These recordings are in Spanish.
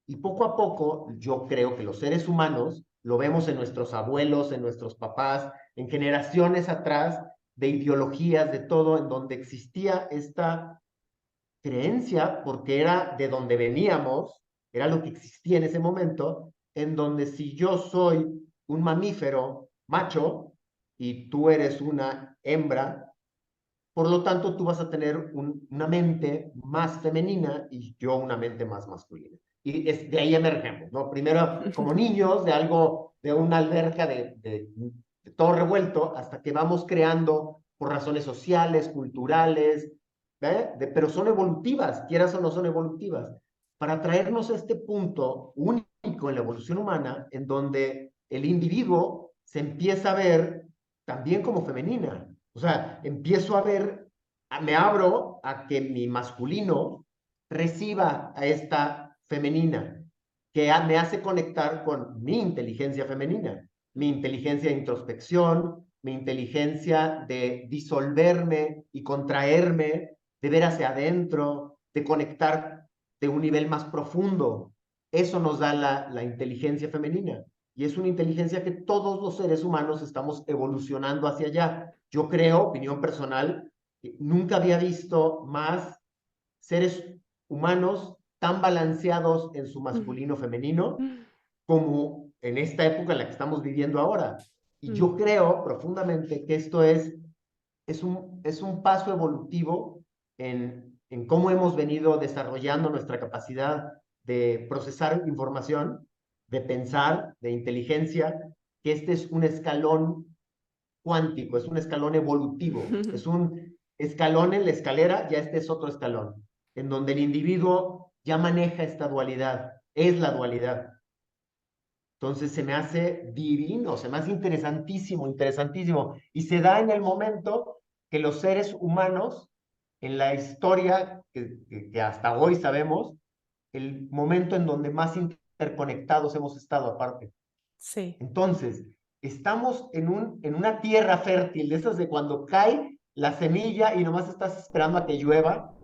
Y poco a poco, yo creo que los seres humanos, lo vemos en nuestros abuelos, en nuestros papás, en generaciones atrás, de ideologías, de todo, en donde existía esta creencia, porque era de donde veníamos, era lo que existía en ese momento, en donde si yo soy un mamífero macho y tú eres una hembra, por lo tanto tú vas a tener una mente más femenina y yo una mente más masculina. Y de ahí emergemos, ¿no? Primero como niños, de algo, de una alberca de todo revuelto, hasta que vamos creando por razones sociales, culturales, pero son evolutivas, quieras o no son evolutivas, para traernos a este punto único en la evolución humana, en donde el individuo se empieza a ver también como femenina. O sea, empiezo a ver, me abro a que mi masculino reciba a esta femenina, que me hace conectar con mi inteligencia femenina, mi inteligencia de introspección, mi inteligencia de disolverme y contraerme, de ver hacia adentro, de conectar de un nivel más profundo. Eso nos da la inteligencia femenina. Y es una inteligencia que todos los seres humanos estamos evolucionando hacia allá. Yo creo, opinión personal, que nunca había visto más seres humanos tan balanceados en su masculino femenino como en esta época en la que estamos viviendo ahora. Y yo creo profundamente que esto es un paso evolutivo en cómo hemos venido desarrollando nuestra capacidad de procesar información, de pensar, de inteligencia, que este es un escalón cuántico, es un escalón evolutivo, es un escalón en la escalera, ya este es otro escalón, en donde el individuo ya maneja esta dualidad, es la dualidad. Entonces se me hace divino, se me hace interesantísimo, interesantísimo. Y se da en el momento que los seres humanos, en la historia que hasta hoy sabemos, el momento en donde más interconectados hemos estado aparte. Sí. Entonces, estamos en una tierra fértil, de esas de cuando cae la semilla y nomás estás esperando a que llueva.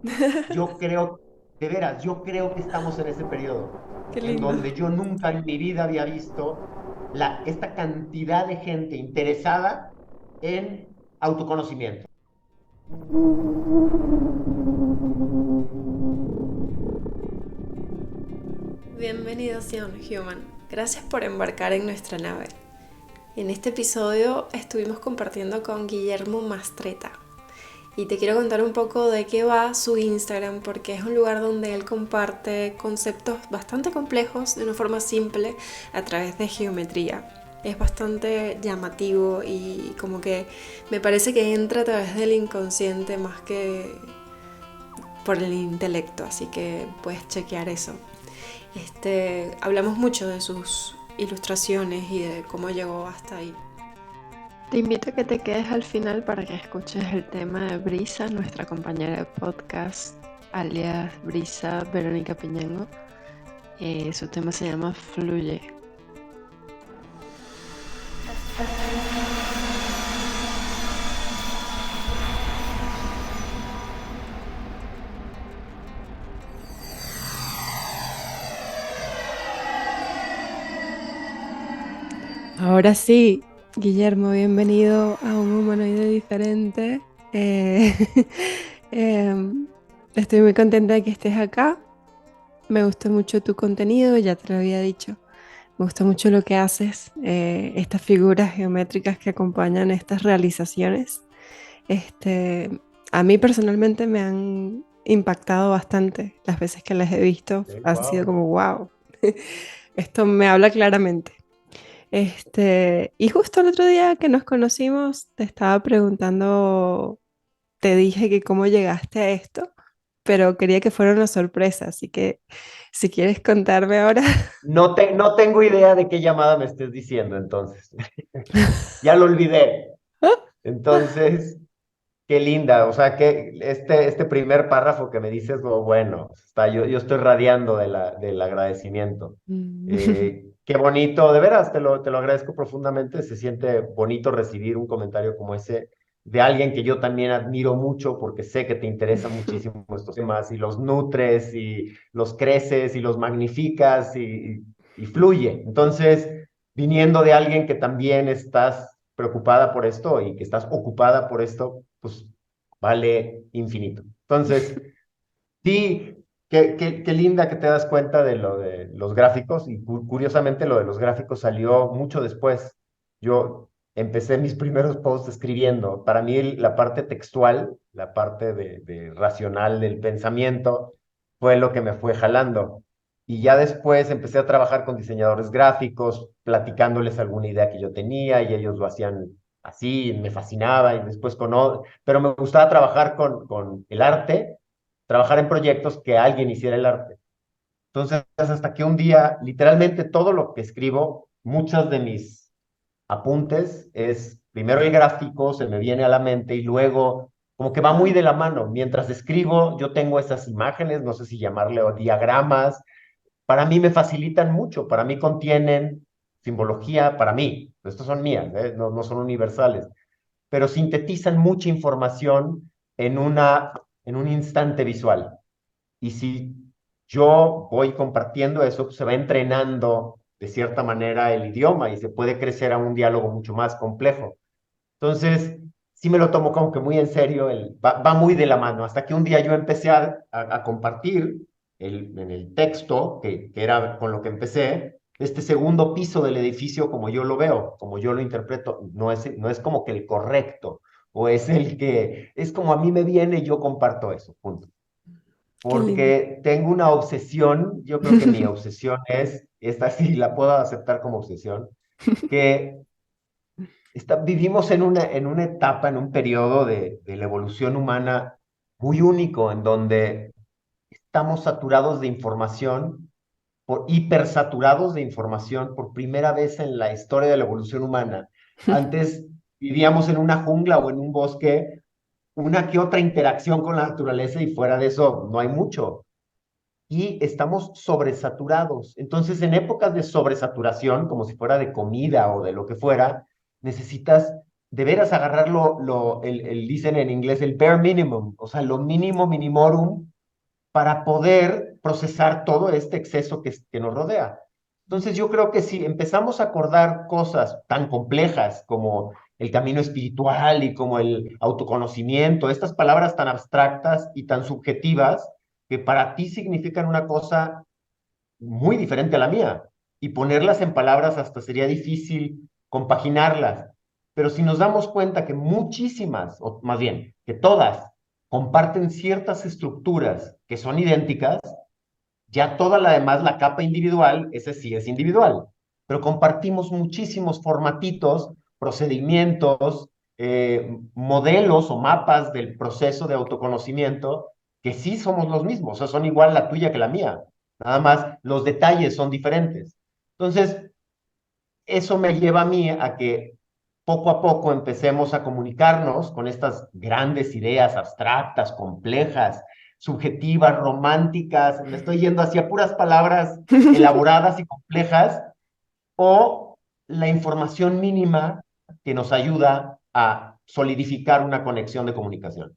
Yo creo, de veras, yo creo que estamos en ese periodo, Qué en lindo. donde yo nunca en mi vida había visto esta cantidad de gente interesada en autoconocimiento. Bienvenido Sion Human. Gracias por embarcar en nuestra nave. En este episodio estuvimos compartiendo con Guillermo Mastreta. Y te quiero contar un poco de qué va su Instagram, porque es un lugar donde él comparte conceptos bastante complejos de una forma simple a través de geometría. Es bastante llamativo y como que me parece que entra a través del inconsciente más que por el intelecto, así que puedes chequear eso. Hablamos mucho de sus ilustraciones y de cómo llegó hasta ahí. Te invito a que te quedes al final para que escuches el tema de Brisa, nuestra compañera de podcast, alias Brisa Verónica Piñango. Su tema se llama Fluye. Ahora sí, Guillermo, bienvenido a un humanoide diferente. Eh, Estoy muy contenta de que estés acá. Me gusta mucho tu contenido, ya te lo había dicho. Me gusta mucho lo que haces, estas figuras geométricas que acompañan estas realizaciones. Este, a mí personalmente me han impactado bastante. Las veces que las he visto han sido Wow. como wow. Esto me habla claramente. Y justo el otro día que nos conocimos, te estaba preguntando, te dije que cómo llegaste a esto, pero quería que fuera una sorpresa, así que si quieres contarme ahora. No tengo idea de qué llamada me estés diciendo, entonces. Ya lo olvidé. Entonces, qué linda, o sea, que este primer párrafo que me dices, como, bueno, yo estoy radiando del agradecimiento. Qué bonito, de veras, te lo agradezco profundamente, se siente bonito recibir un comentario como ese de alguien que yo también admiro mucho porque sé que te interesan muchísimo estos temas y los nutres y los creces y los magnificas y fluye. Entonces, viniendo de alguien que también estás preocupada por esto y que estás ocupada por esto, pues vale infinito. Entonces, sí, qué linda que te das cuenta de lo de los gráficos y curiosamente lo de los gráficos salió mucho después. Yo empecé mis primeros posts escribiendo. Para mí la parte textual, la parte de racional del pensamiento fue lo que me fue jalando. Y ya después empecé a trabajar con diseñadores gráficos, platicándoles alguna idea que yo tenía y ellos lo hacían así, me fascinaba y después pero me gustaba trabajar con el arte, trabajar en proyectos que alguien hiciera el arte. Entonces, hasta que un día, literalmente todo lo que escribo, muchos de mis apuntes es primero el gráfico, se me viene a la mente y luego como que va muy de la mano. Mientras escribo, yo tengo esas imágenes, no sé si llamarle o diagramas, para mí me facilitan mucho, para mí contienen simbología, para mí, estas son mías, no son universales, pero sintetizan mucha información en un instante visual. Y si yo voy compartiendo eso, pues se va entrenando de cierta manera el idioma y se puede crecer a un diálogo mucho más complejo. Entonces, sí me lo tomo como que muy en serio, va muy de la mano, hasta que un día yo empecé a compartir en el texto, que era con lo que empecé, este segundo piso del edificio como yo lo veo, como yo lo interpreto, no es como que el correcto, o es el que, es como a mí me viene y yo comparto eso, punto. Qué lindo. Porque tengo una obsesión, yo creo que mi obsesión esta sí la puedo aceptar como obsesión, que vivimos en una etapa, en un periodo de la evolución humana muy único, en donde estamos saturados de información, hipersaturados de información por primera vez en la historia de la evolución humana. Antes vivíamos en una jungla o en un bosque, una que otra interacción con la naturaleza y fuera de eso no hay mucho. Y estamos sobresaturados. Entonces, en épocas de sobresaturación, como si fuera de comida o de lo que fuera, necesitas de veras agarrar dicen en inglés, el bare minimum, o sea, lo mínimo minimorum para poder procesar todo este exceso que nos rodea. Entonces, yo creo que si empezamos a acordar cosas tan complejas como el camino espiritual y como el autoconocimiento, estas palabras tan abstractas y tan subjetivas, que para ti significan una cosa muy diferente a la mía, y ponerlas en palabras hasta sería difícil compaginarlas. Pero si nos damos cuenta que muchísimas, o más bien, que todas comparten ciertas estructuras que son idénticas, ya toda la demás, la capa individual, ese sí es individual, pero compartimos muchísimos formatitos, procedimientos, modelos o mapas del proceso de autoconocimiento que sí somos los mismos, o sea, son igual la tuya que la mía, nada más los detalles son diferentes. Entonces, eso me lleva a mí a que poco a poco empecemos a comunicarnos con estas grandes ideas abstractas, complejas, subjetivas, románticas, me estoy yendo hacia puras palabras elaboradas y complejas, o la información mínima que nos ayuda a solidificar una conexión de comunicación.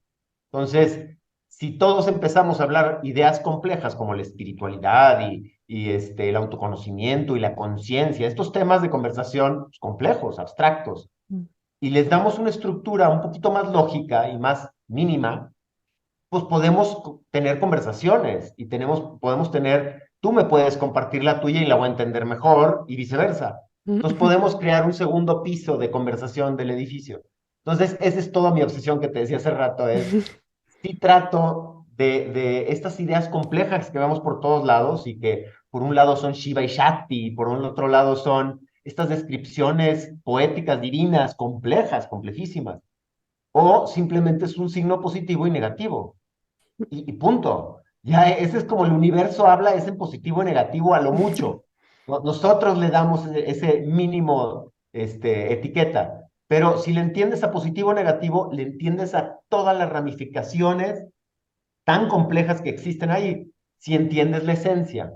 Entonces, si todos empezamos a hablar ideas complejas como la espiritualidad el autoconocimiento y la conciencia, estos temas de conversación complejos, abstractos, y les damos una estructura un poquito más lógica y más mínima, pues podemos tener conversaciones y podemos tener, tú me puedes compartir la tuya y la voy a entender mejor y viceversa. Entonces podemos crear un segundo piso de conversación del edificio. Entonces, esa es toda mi obsesión que te decía hace rato, sí trato de estas ideas complejas que vemos por todos lados y que por un lado son Shiva y Shakti y por un otro lado son estas descripciones poéticas divinas, complejas, complejísimas, o simplemente es un signo positivo y negativo y punto. Ya ese es como el universo habla, es en positivo y negativo a lo mucho. Nosotros le damos ese mínimo etiqueta, pero si le entiendes a positivo o negativo, le entiendes a todas las ramificaciones tan complejas que existen ahí, si entiendes la esencia.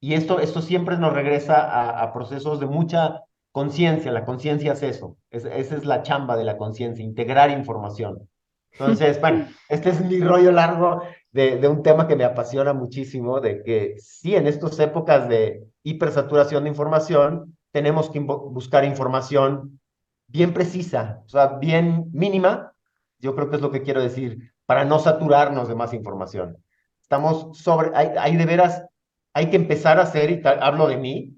Y esto siempre nos regresa a procesos de mucha conciencia, la conciencia es eso, esa es la chamba de la conciencia, integrar información. Entonces, bueno, este es mi rollo largo de un tema que me apasiona muchísimo, de que sí, en estas épocas de hipersaturación de información, tenemos que buscar información bien precisa, o sea, bien mínima, yo creo que es lo que quiero decir, para no saturarnos de más información. Estamos hay de veras, hay que empezar a hacer, y hablo de mí,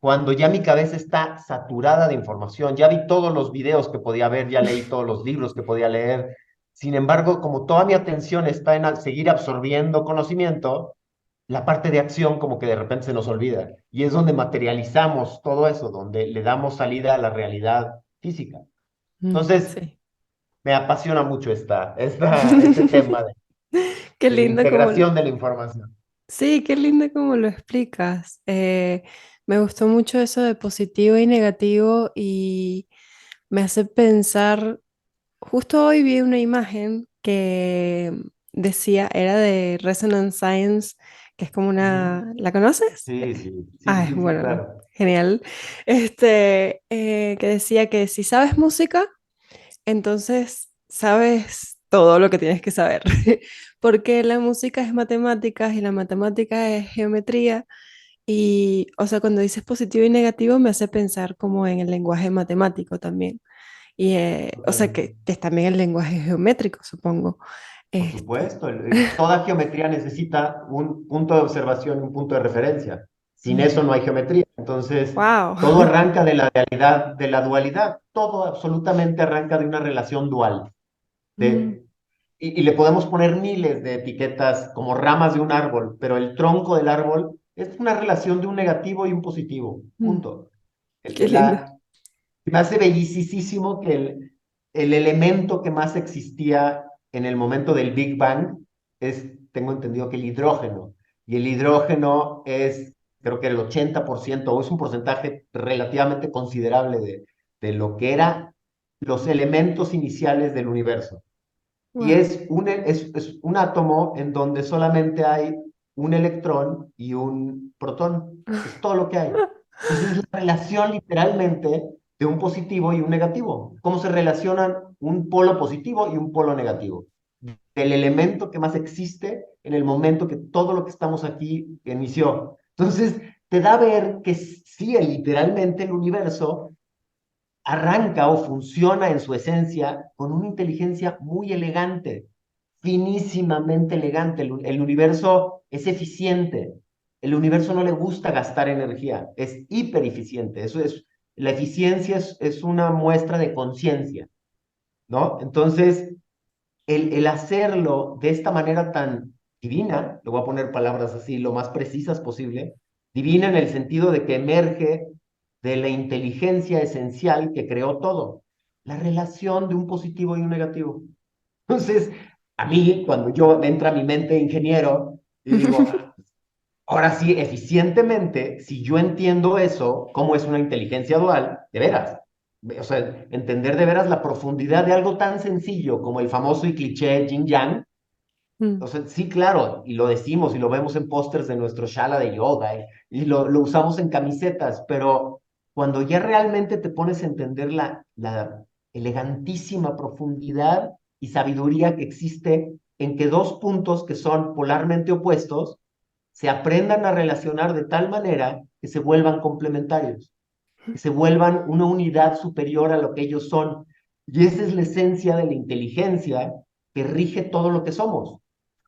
cuando ya mi cabeza está saturada de información, ya vi todos los videos que podía ver, ya leí todos los libros que podía leer. Sin embargo, como toda mi atención está en seguir absorbiendo conocimiento, la parte de acción como que de repente se nos olvida. Y es donde materializamos todo eso, donde le damos salida a la realidad física. Entonces, Sí. me apasiona mucho este tema Qué de la lindo como integración de la información. sí, qué lindo como lo explicas. Me gustó mucho eso de positivo y negativo y me hace pensar, justo hoy vi una imagen que decía, era de Resonance Science, que es como Ujú. una, ¿la conoces? Sí, sí, sí, Ah, sí, sí, bueno, claro. genial. Que decía que si sabes música, entonces sabes todo lo que tienes que saber, porque la música es matemáticas y la matemática es geometría. Y, o sea, cuando dices positivo y negativo me hace pensar como en el lenguaje matemático también. Y, o sea, Totalmente. que es también el lenguaje geométrico, supongo. Por Este, supuesto, toda geometría necesita un punto de observación y un punto de referencia. Sin eso no hay geometría. Entonces, wow. todo arranca de la realidad, de la dualidad. Todo absolutamente arranca de una relación dual. Y le podemos poner miles de etiquetas como ramas de un árbol, pero el tronco del árbol es una relación de un negativo y un positivo. Punto. Qué El- lindo. la, Me hace bellísimo que el elemento que más existía en el momento del Big Bang es, tengo entendido que el hidrógeno. Y el hidrógeno es, creo que el 80% o es un porcentaje relativamente considerable de lo que eran los elementos iniciales del universo. Y Wow. es un átomo en donde solamente hay un electrón y un protón. Es todo lo que hay. Entonces, es la relación literalmente de un positivo y un negativo. ¿Cómo se relacionan un polo positivo y un polo negativo? El elemento que más existe en el momento que todo lo que estamos aquí inició. Entonces, te da a ver que sí, literalmente el universo arranca o funciona en su esencia con una inteligencia muy elegante, finísimamente elegante. El universo es eficiente. El universo no le gusta gastar energía, es hipereficiente. La eficiencia es una muestra de conciencia, ¿no? Entonces, el hacerlo de esta manera tan divina, le voy a poner palabras así, lo más precisas posible, divina en el sentido de que emerge de la inteligencia esencial que creó todo, la relación de un positivo y un negativo. Entonces, a mí, cuando yo me entra a mi mente de ingeniero y digo, ahora sí, eficientemente, si yo entiendo eso, cómo es una inteligencia dual, de veras, o sea, entender de veras la profundidad de algo tan sencillo como el famoso y cliché yin yang, o sea, sí, claro, y lo decimos y lo vemos en pósters de nuestro shala de yoga y lo usamos en camisetas, pero cuando ya realmente te pones a entender la elegantísima profundidad y sabiduría que existe en que dos puntos que son polarmente opuestos se aprendan a relacionar de tal manera que se vuelvan complementarios, que se vuelvan una unidad superior a lo que ellos son. Y esa es la esencia de la inteligencia que rige todo lo que somos.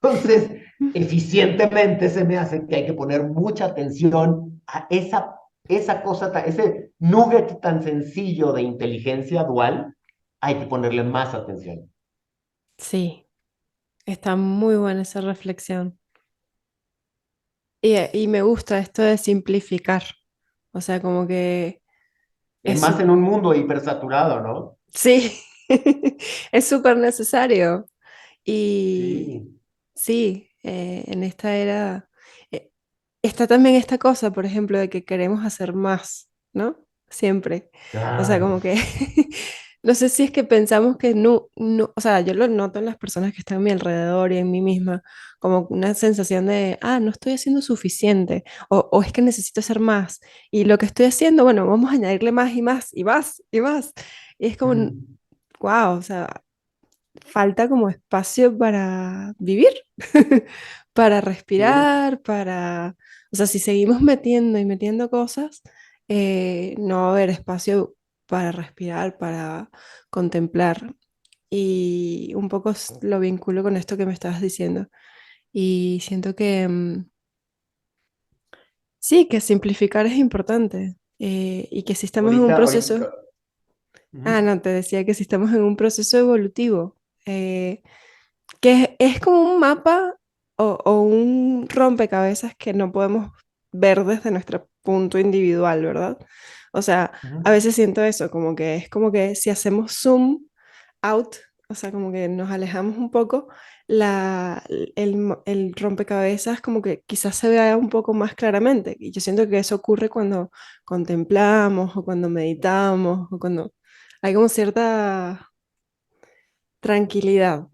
Entonces, eficientemente se me hace que hay que poner mucha atención a esa cosa, ese nugget tan sencillo de inteligencia dual, hay que ponerle más atención. Sí, está muy buena esa reflexión. Y me gusta esto de simplificar. O sea, como que Es es más en un mundo hipersaturado, ¿no? sí, es súper necesario. Y Sí. sí, en esta era eh, está también esta cosa, por ejemplo, de que queremos hacer más, ¿no? Siempre. O sea, Ay, como que No sé si es que pensamos que o sea, yo lo noto en las personas que están a mi alrededor y en mí misma, como una sensación de, no estoy haciendo suficiente, o es que necesito hacer más. Y lo que estoy haciendo, bueno, vamos a añadirle más y más y más y más. Y es como, Ujú. wow, o sea, falta como espacio para vivir, para Sí, respirar, o sea, si seguimos metiendo y metiendo cosas, no va a haber espacio para respirar, para contemplar. Y un poco lo vinculo con esto que me estabas diciendo. Y siento que sí, que simplificar es importante. Y que si estamos en un proceso, ahorita, ujú, no, te decía que si estamos en un proceso evolutivo, eh, que es como un mapa o un rompecabezas que no podemos ver desde nuestro punto individual, ¿verdad? O sea, a ujú. veces siento eso, como que es como que si hacemos zoom out, o sea, como que nos alejamos un poco, el rompecabezas como que quizás se vea un poco más claramente. Y yo siento que eso ocurre cuando contemplamos o cuando meditamos o cuando hay como cierta tranquilidad.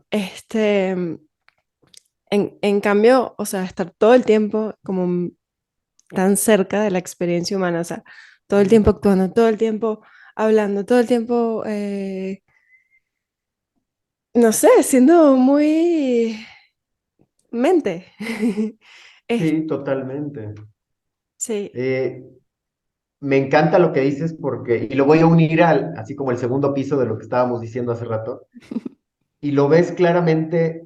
En cambio, o sea, estar todo el tiempo como tan cerca de la experiencia humana, o sea, todo el tiempo actuando, todo el tiempo hablando, todo el tiempo, no sé, siendo muy mente. Es- Sí, totalmente. sí. Eh, Me encanta lo que dices porque, y lo voy a unir así como el segundo piso de lo que estábamos diciendo hace rato, y lo ves claramente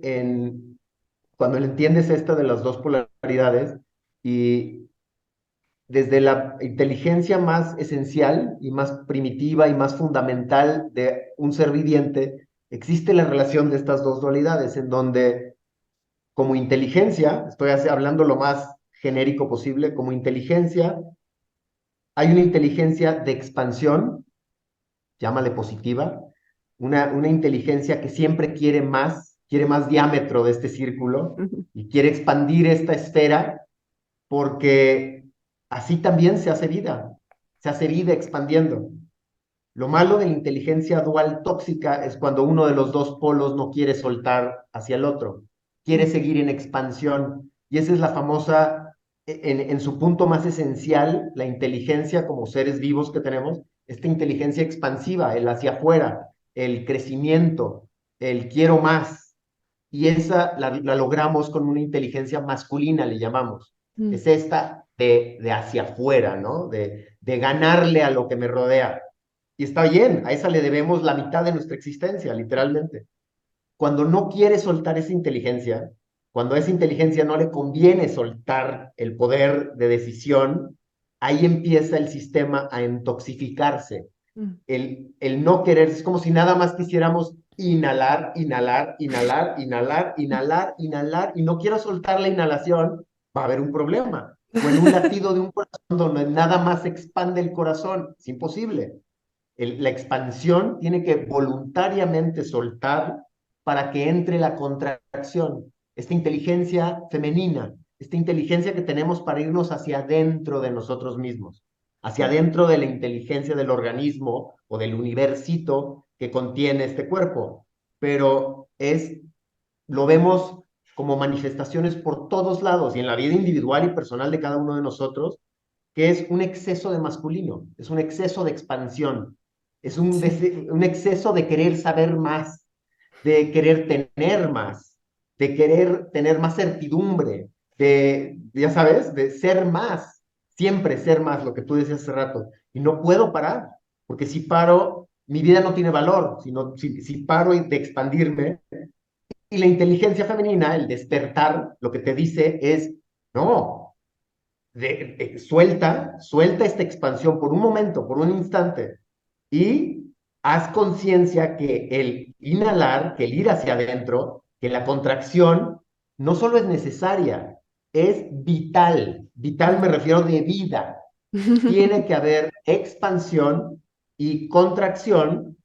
cuando le entiendes esta de las dos polaridades y desde la inteligencia más esencial y más primitiva y más fundamental de un ser viviente, existe la relación de estas dos dualidades en donde como inteligencia, estoy hablando lo más genérico posible, como inteligencia, hay una inteligencia de expansión, llámale positiva, una inteligencia que siempre quiere más diámetro de este círculo Ujú, y quiere expandir esta esfera porque así también se hace vida expandiendo. Lo malo de la inteligencia dual tóxica es cuando uno de los dos polos no quiere soltar hacia el otro, quiere ujú, seguir en expansión. Y esa es la famosa, en su punto más esencial, la inteligencia como seres vivos que tenemos, esta inteligencia expansiva, el hacia afuera, el crecimiento, el quiero más. Y esa la logramos con una inteligencia masculina, le llamamos. ujú, Es esta de hacia afuera, ¿no? De ganarle a lo que me rodea. Y está bien, a esa le debemos la mitad de nuestra existencia, literalmente. Cuando no quiere soltar esa inteligencia, cuando a esa inteligencia no le conviene soltar el poder de decisión, ahí empieza el sistema a intoxicarse. ujú. El no querer, es como si nada más quisiéramos inhalar, inhalar, inhalar, inhalar, inhalar, inhalar, y no quiero soltar la inhalación, va a haber un problema. O en un latido de un corazón donde nada más se expande el corazón, es imposible. La expansión tiene que voluntariamente soltar para que entre la contracción, esta inteligencia femenina, esta inteligencia que tenemos para irnos hacia adentro de nosotros mismos, hacia adentro de la inteligencia del organismo o del universito que contiene este cuerpo. Pero lo vemos como manifestaciones por todos lados y en la vida individual y personal de cada uno de nosotros, que es un exceso de masculino, es un exceso de expansión, es Sí. un exceso de querer saber más, de querer tener más, de querer tener más certidumbre, ya sabes, de ser más, siempre ser más, lo que tú decías hace rato. Y no puedo parar, porque si paro, mi vida no tiene valor, si paro de expandirme. Y la inteligencia femenina, el despertar, lo que te dice es, no, suelta esta expansión por un momento, por un instante, y haz conciencia que el inhalar, que el ir hacia adentro, que la contracción no solo es necesaria, es vital. Vital me Ujú. refiero de vida. Tiene que haber expansión y contracción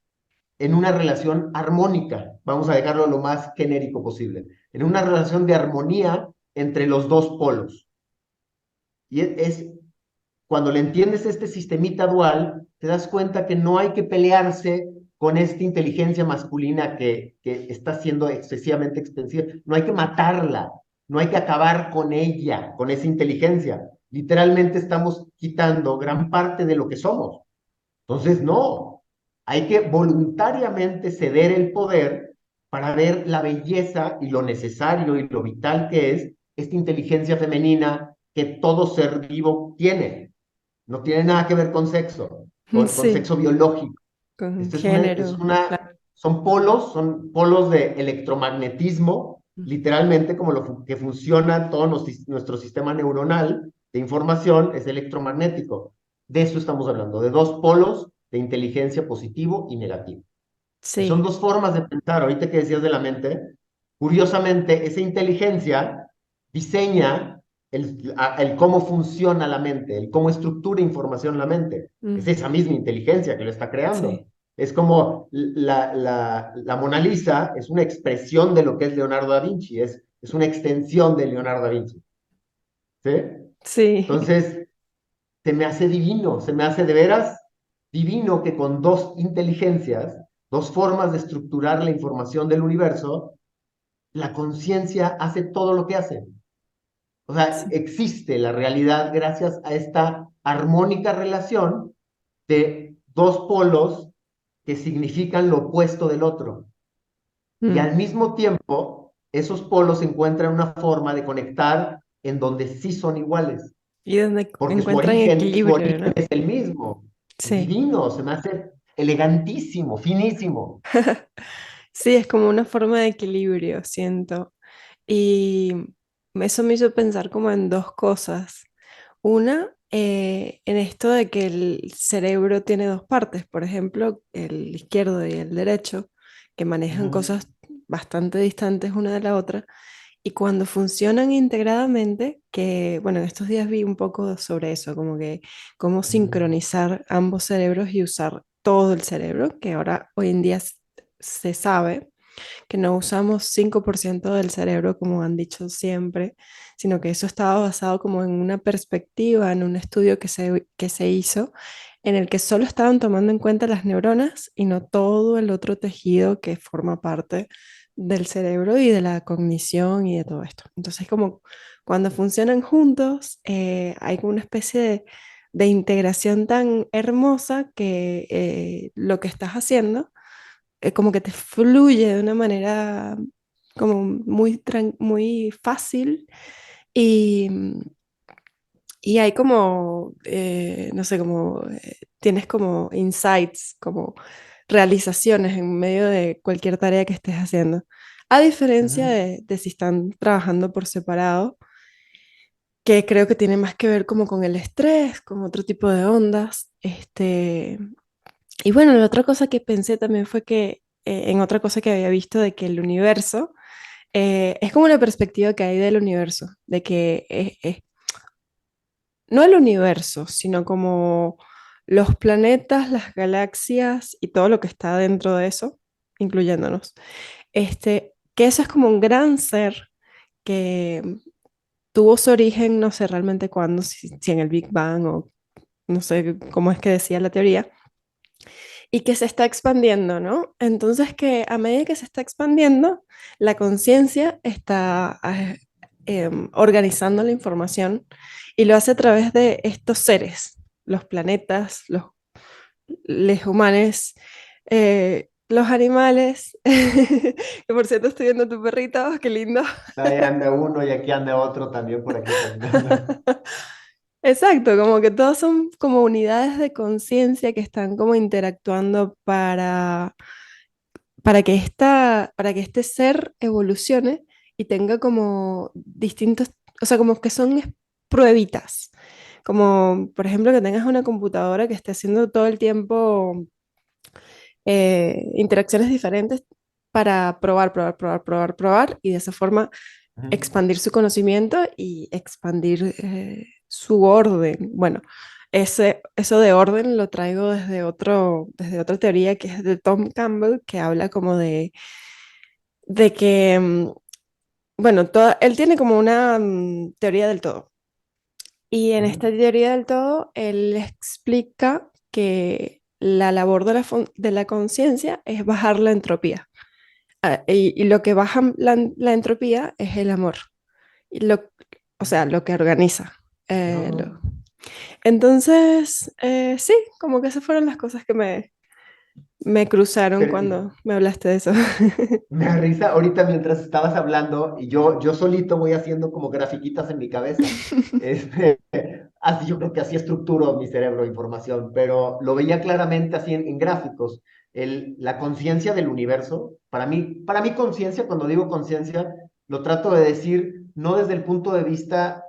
en una relación armónica. Vamos a dejarlo lo más genérico posible. En una relación de armonía entre los dos polos. Y cuando le entiendes este sistemita dual, te das cuenta que no hay que pelearse con esta inteligencia masculina que está siendo excesivamente extensiva. No hay que matarla, no hay que acabar con ella, con esa inteligencia. Literalmente estamos quitando gran parte de lo que somos. Entonces, no, hay que voluntariamente ceder el poder para ver la belleza y lo necesario y lo vital que es esta inteligencia femenina que todo ser vivo tiene. No tiene nada que ver con sexo, con Sí, sexo biológico. con Este género, claro. son polos de electromagnetismo, literalmente como lo que funciona todo nuestro sistema neuronal de información es electromagnético. De eso estamos hablando, de dos polos de inteligencia positivo y negativo. Y son Sí. dos formas de pensar. Ahorita que decías de la mente, curiosamente, esa inteligencia diseña el cómo funciona la mente, el cómo estructura información la mente. Es Mm, esa misma inteligencia que lo está creando. sí. Es como la Mona Lisa es una expresión de lo que es Leonardo da Vinci, es una extensión de Leonardo da Vinci. ¿Sí? Sí. Entonces, se me hace divino, se me hace de veras divino que con dos inteligencias, dos formas de estructurar la información del universo, la conciencia hace todo lo que hace. O sea, Sí. existe la realidad gracias a esta armónica relación de dos polos que significan lo opuesto del otro. Y Mm. al mismo tiempo, esos polos encuentran una forma de conectar en donde sí son iguales, Y donde porque encuentran su equilibrio, origen ¿no? es el mismo. Es Sí. divino, se me hace elegantísimo, finísimo. Sí, es como una forma de equilibrio, siento. Y eso me hizo pensar como en dos cosas. Una, en esto de que el cerebro tiene dos partes, por ejemplo, el izquierdo y el derecho, que manejan Ujú, cosas bastante distantes una de la otra, y cuando funcionan integradamente, que bueno, en estos días vi un poco sobre eso, como que cómo ujú, sincronizar ambos cerebros y usar todo el cerebro, que ahora hoy en día se sabe que no usamos 5% del cerebro como han dicho siempre, sino que eso estaba basado como en una perspectiva, en un estudio que se hizo, en el que solo estaban tomando en cuenta las neuronas y no todo el otro tejido que forma parte del cerebro y de la cognición y de todo esto. Entonces, como cuando funcionan juntos, hay como una especie de integración tan hermosa que lo que estás haciendo como que te fluye de una manera como muy fácil y, y hay como, no sé, como tienes como insights, como realizaciones en medio de cualquier tarea que estés haciendo. A diferencia ujú. de si están trabajando por separado, que creo que tiene más que ver como con el estrés, con otro tipo de ondas. Y bueno, la otra cosa que pensé también fue que, en otra cosa que había visto, de que el universo es como la perspectiva que hay del universo, de que no el universo, sino como los planetas, las galaxias y todo lo que está dentro de eso, incluyéndonos. Que eso es como un gran ser que tuvo su origen, no sé realmente cuándo, si en el Big Bang o no sé cómo es que decía la teoría, y que se está expandiendo, ¿no? Entonces que a medida que se está expandiendo, la conciencia está organizando la información y lo hace a través de estos seres, los planetas, los humanos, los animales. Que por cierto estoy viendo a tu perrito, qué lindo. Ahí anda uno y aquí anda otro también por aquí caminando. Exacto, como que todos son como unidades de conciencia que están como interactuando para que este ser evolucione y tenga como distintos, o sea, como que son pruebitas. Como, por ejemplo, que tengas una computadora que esté haciendo todo el tiempo interacciones diferentes para probar, probar, probar, probar, probar, y de esa forma Ujú, expandir su conocimiento y expandir su orden. Bueno, eso de orden lo traigo desde otra teoría que es de Tom Campbell, que habla como de que, bueno, él tiene como una teoría del todo. Y en ujú, esta teoría del todo, él explica que la labor de la conciencia es bajar la entropía. Y lo que baja la entropía es el amor. Y o sea, lo que organiza. eh, No, lo- Entonces, sí, como que esas fueron las cosas que me cruzaron pero cuando me hablaste de eso. me da risa ahorita mientras estabas hablando y yo solito voy haciendo como grafiquitas en mi cabeza. Este, así yo creo que así estructuro mi cerebro de información, pero lo veía claramente así en gráficos. La conciencia del universo, para mí conciencia, cuando digo conciencia, lo trato de decir no desde el punto de vista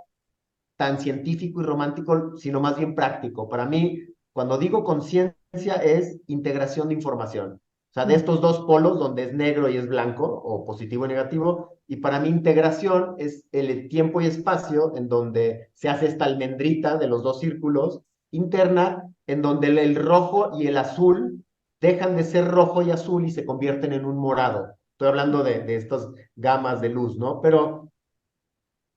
tan científico y romántico, sino más bien práctico. Para mí, cuando digo conciencia es integración de información. O sea, de Mm, estos dos polos donde es negro y es blanco, o positivo y negativo, y para mí integración es el tiempo y espacio en donde se hace esta almendrita de los dos círculos interna, en donde el rojo y el azul dejan de ser rojo y azul y se convierten en un morado. Estoy hablando de estas gamas de luz, ¿no? Pero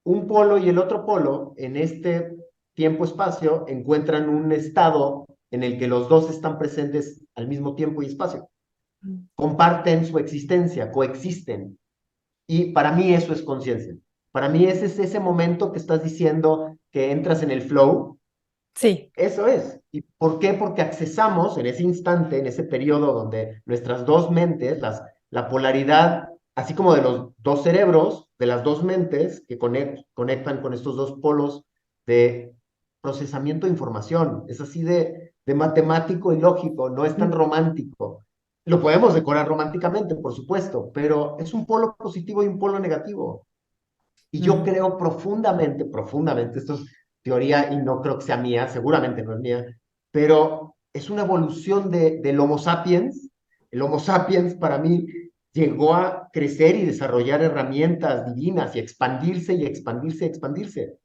un polo y el otro polo en este tiempo-espacio encuentran un estado en el que los dos están presentes al mismo tiempo y espacio. mm. Comparten su existencia, coexisten. Y para mí eso es conciencia. Para mí ese es ese momento que estás diciendo que entras en el flow. Sí. Eso es. ¿Y por qué? Porque accesamos en ese instante, en ese periodo donde nuestras dos mentes, la polaridad, así como de los dos cerebros, de las dos mentes que conectan con estos dos polos de procesamiento de información. Es así de matemático y lógico, no es tan Mm, romántico. Lo podemos decorar románticamente, por supuesto, pero es un polo positivo y un polo negativo. Y yo mm, creo profundamente, profundamente, esto es teoría y no creo que sea mía, seguramente no es mía, pero es una evolución del Homo sapiens. El Homo sapiens para mí llegó a crecer y desarrollar herramientas divinas y expandirse y expandirse y expandirse,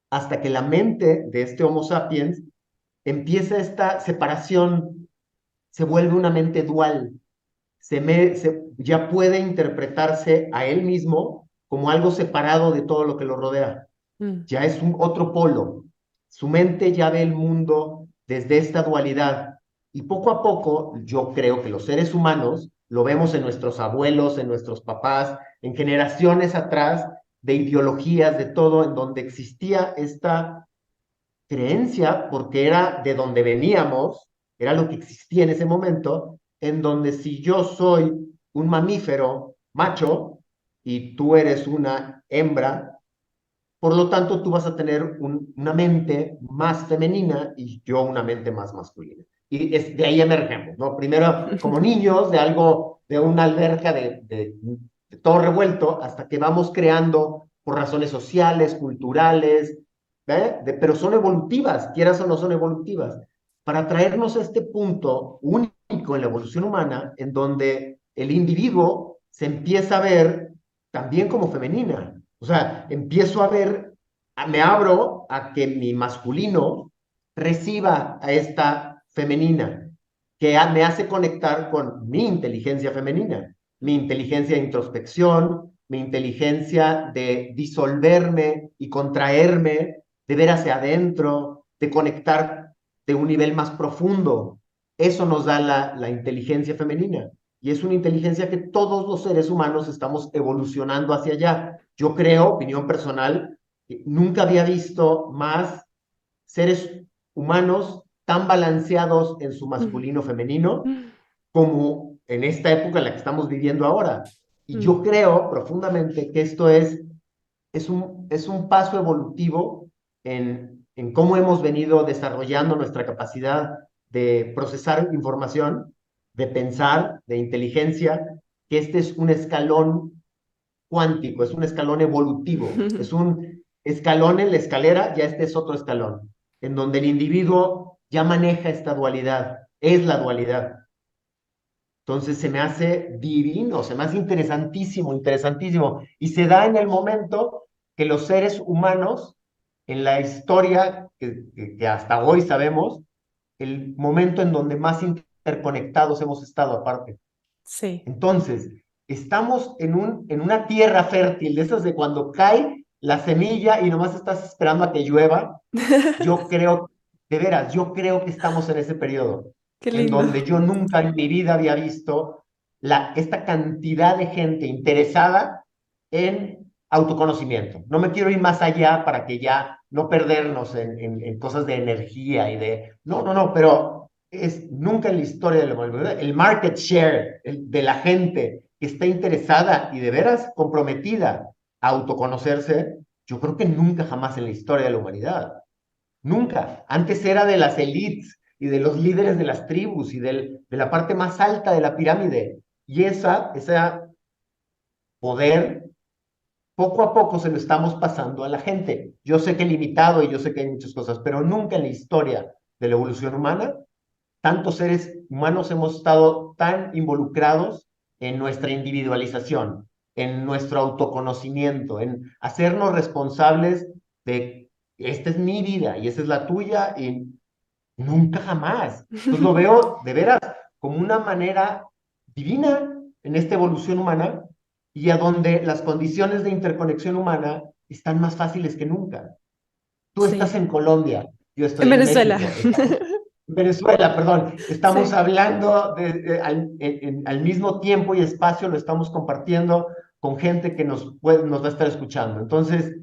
hasta que la mente de este Homo sapiens empieza esta separación, se vuelve una mente dual, ya puede interpretarse a él mismo como algo separado de todo lo que lo rodea. mm, Ya es un otro polo. Su mente ya ve el mundo desde esta dualidad. Y poco a poco, yo creo que los seres humanos, lo vemos en nuestros abuelos, en nuestros papás, en generaciones atrás, de ideologías, de todo, en donde existía esta creencia, porque era de donde veníamos, era lo que existía en ese momento, en donde si yo soy un mamífero macho y tú eres una hembra, por lo tanto tú vas a tener una mente más femenina y yo una mente más masculina. Y de ahí emergemos, ¿no? Primero como niños, de algo, de una alberca de todo revuelto, hasta que vamos creando por razones sociales, culturales, pero son evolutivas, quieras o no son evolutivas, para traernos a este punto único en la evolución humana, en donde el individuo se empieza a ver también como femenina. O sea, empiezo a ver, me abro a que mi masculino reciba a esta femenina, que me hace conectar con mi inteligencia femenina, mi inteligencia de introspección, mi inteligencia de disolverme y contraerme, de ver hacia adentro, de conectar de un nivel más profundo. Eso nos da la inteligencia femenina. Y es una inteligencia que todos los seres humanos estamos evolucionando hacia allá. Yo creo, opinión personal, que nunca había visto más seres humanos tan balanceados en su mm, masculino femenino mm, como en esta época en la que estamos viviendo ahora. Y mm. yo creo profundamente que esto es un paso evolutivo en cómo hemos venido desarrollando nuestra capacidad de procesar información, de pensar, de inteligencia, que este es un escalón cuántico, es un escalón evolutivo, es un escalón en la escalera, ya este es otro escalón, en donde el individuo ya maneja esta dualidad, es la dualidad. Entonces se me hace divino, se me hace interesantísimo, interesantísimo. Y se da en el momento que los seres humanos, en la historia que hasta hoy sabemos, el momento en donde más interconectados hemos estado aparte. Sí. Entonces, estamos en una tierra fértil, de esas de cuando cae la semilla y nomás estás esperando a que llueva. Yo creo, de veras, yo creo que estamos en ese periodo. Qué en lindo. donde yo nunca en mi vida había visto esta cantidad de gente interesada en autoconocimiento. No me quiero ir más allá para que ya no perdernos en cosas de energía y de... No, no, no, pero es nunca en la historia de la humanidad. El market share de la gente que está interesada y de veras comprometida a autoconocerse, yo creo que nunca jamás en la historia de la humanidad. Nunca. Antes era de las élites y de los líderes de las tribus y de la parte más alta de la pirámide. Y ese poder, poco a poco se lo estamos pasando a la gente. Yo sé que es limitado y yo sé que hay muchas cosas, pero nunca en la historia de la evolución humana, tantos seres humanos hemos estado tan involucrados en nuestra individualización, en nuestro autoconocimiento, en hacernos responsables de esta es mi vida y esa es la tuya y nunca jamás. Entonces lo veo de veras como una manera divina en esta evolución humana y a donde las condiciones de interconexión humana están más fáciles que nunca. Tú estás Sí. en Colombia, yo En estoy en Venezuela. México, estamos en Venezuela, perdón, estamos Sí. hablando al mismo tiempo y espacio, lo estamos compartiendo con gente que nos va a estar escuchando. Entonces,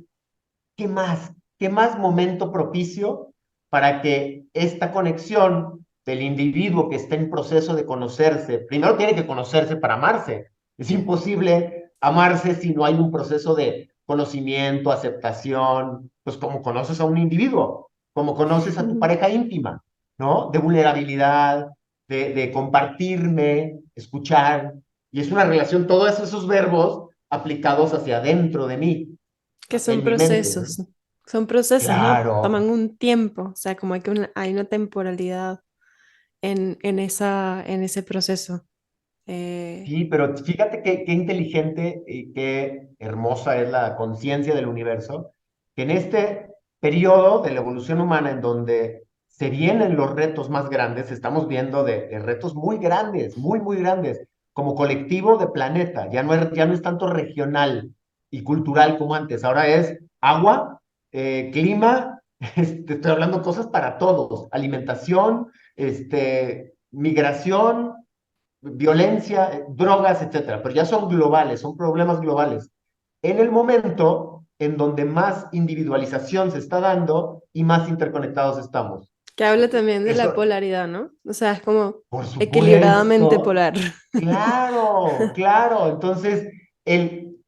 ¿qué más? ¿Qué más momento propicio para que esta conexión del individuo que está en proceso de conocerse, primero tiene que conocerse para amarse? Es imposible amarse si no hay un proceso de conocimiento, aceptación, pues como conoces a un individuo, como conoces a tu pareja íntima, ¿no? De vulnerabilidad, de compartirme, escuchar, y es una relación, todos esos verbos aplicados hacia adentro de mí, Que son en mi mente, ¿no? procesos, ¿no? Claro, Toman un tiempo, o sea, como hay una temporalidad en ese proceso. Eh, sí, pero fíjate qué inteligente y qué hermosa es la conciencia del universo, que en este periodo de la evolución humana en donde se vienen los retos más grandes, estamos viendo de retos muy grandes, muy, muy grandes, como colectivo de planeta, ya no es tanto regional y cultural como antes, ahora es agua, clima, estoy hablando cosas para todos, alimentación, migración, violencia, drogas, etcétera, pero ya son globales, son problemas globales. En el momento en donde más individualización se está dando y más interconectados estamos. que habla también de la Eso, polaridad, ¿no? O sea, es como por equilibradamente supuesto, polar. claro, claro. Entonces,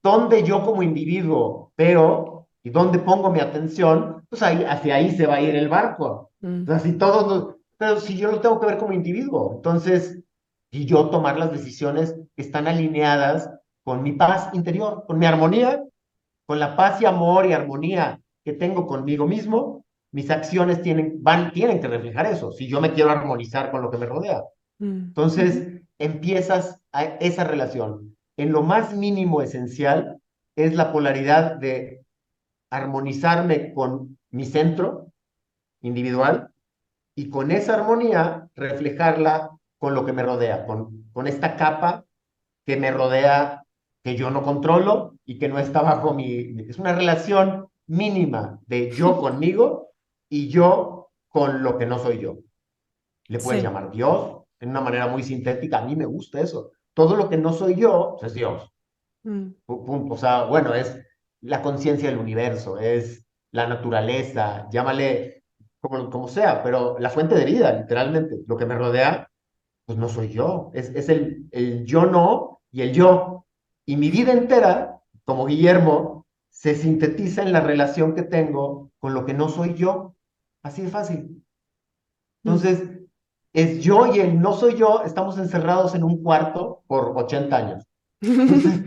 donde yo como individuo veo y donde pongo mi atención, pues ahí, hacia ahí se va a ir el barco. O Mm, sea, si todos pero si yo lo tengo que ver como individuo, entonces, y yo tomar las decisiones que están alineadas con mi paz interior, con mi armonía, con la paz y amor y armonía que tengo conmigo mismo, mis acciones tienen que reflejar eso, si yo me quiero armonizar con lo que me rodea. mm, ujú. Entonces, empiezas esa relación. En lo más mínimo esencial es la polaridad de armonizarme con mi centro individual y con esa armonía reflejarla con lo que me rodea, con esta capa que me rodea, que yo no controlo y que no está bajo mi... Es una relación mínima de yo conmigo y yo con lo que no soy yo. Le puedes Sí. llamar Dios en una manera muy sintética. A mí me gusta eso. Todo lo que no soy yo, pues es Dios. Mm, Punto. O sea, bueno, es la conciencia del universo, es la naturaleza, llámale como sea, pero la fuente de vida, literalmente. Lo que me rodea, pues no soy yo. Es el yo no y el yo. Y mi vida entera, como Guillermo, se sintetiza en la relación que tengo con lo que no soy yo. Así de fácil. mm. Entonces, es yo y el no soy yo, estamos encerrados en un cuarto por 80 años. Entonces,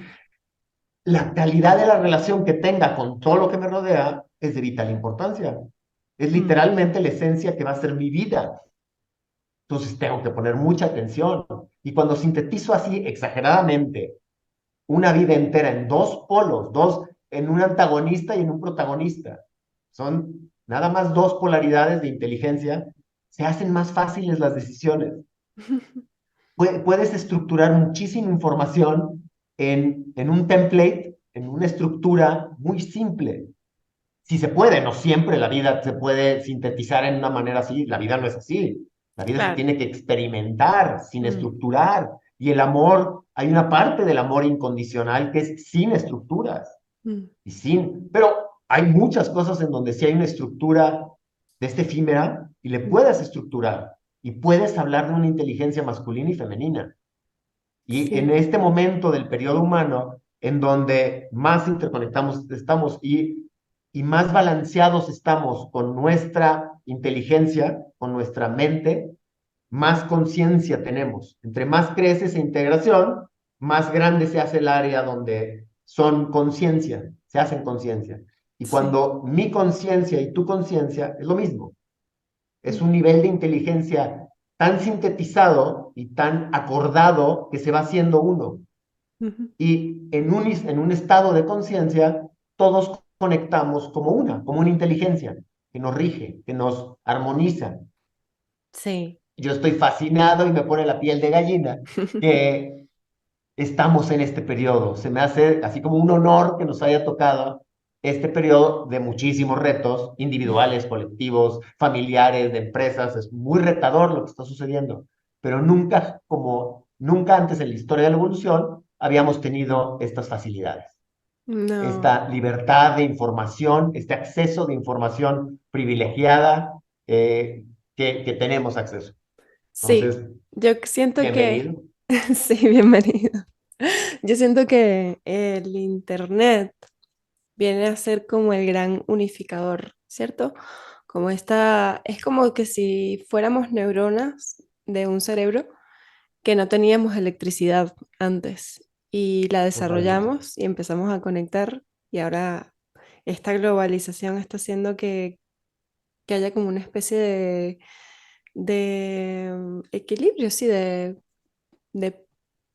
la calidad de la relación que tenga con todo lo que me rodea es de vital importancia. Es Mm, literalmente la esencia que va a ser mi vida. Entonces, tengo que poner mucha atención. Y cuando sintetizo así exageradamente una vida entera en dos polos, en un antagonista y en un protagonista, son nada más dos polaridades de inteligencia, se hacen más fáciles las decisiones. Puedes estructurar muchísima información en un template, en una estructura muy simple. Si se puede, no siempre la vida se puede sintetizar en una manera así, la vida no es así. La vida se Claro. tiene que experimentar sin Mm, estructurar. Y el amor, hay una parte del amor incondicional que es sin estructuras. mm, Pero hay muchas cosas en donde sí hay una estructura de este efímera y le mm. puedes estructurar y puedes hablar de una inteligencia masculina y femenina. Y en Sí, este momento del periodo humano, en donde más interconectamos estamos y más balanceados estamos con nuestra inteligencia, con nuestra mente, más conciencia tenemos. Entre más crece esa integración, más grande se hace el área donde son conciencia, se hacen conciencia. Y sí. cuando mi conciencia y tu conciencia es lo mismo, es Mm, un nivel de inteligencia tan sintetizado y tan acordado que se va haciendo uno. ujú. Y en un estado de conciencia, todos conectamos como una inteligencia que nos rige, que nos armoniza. Sí. Yo estoy fascinado y me pone la piel de gallina que estamos en este periodo. Se me hace así como un honor que nos haya tocado este periodo de muchísimos retos individuales, colectivos, familiares, de empresas. Es muy retador lo que está sucediendo, pero nunca antes en la historia de la evolución habíamos tenido estas facilidades, No. esta libertad de información, este acceso de información privilegiada que tenemos acceso. Sí, Entonces, yo siento que, bienvenido. sí, bienvenido. Yo siento que el internet viene a ser como el gran unificador, ¿cierto? Como esta, es como que si fuéramos neuronas de un cerebro que no teníamos electricidad antes y la Totalmente. desarrollamos y empezamos a conectar y ahora esta globalización está haciendo que haya como una especie de equilibrio, sí, de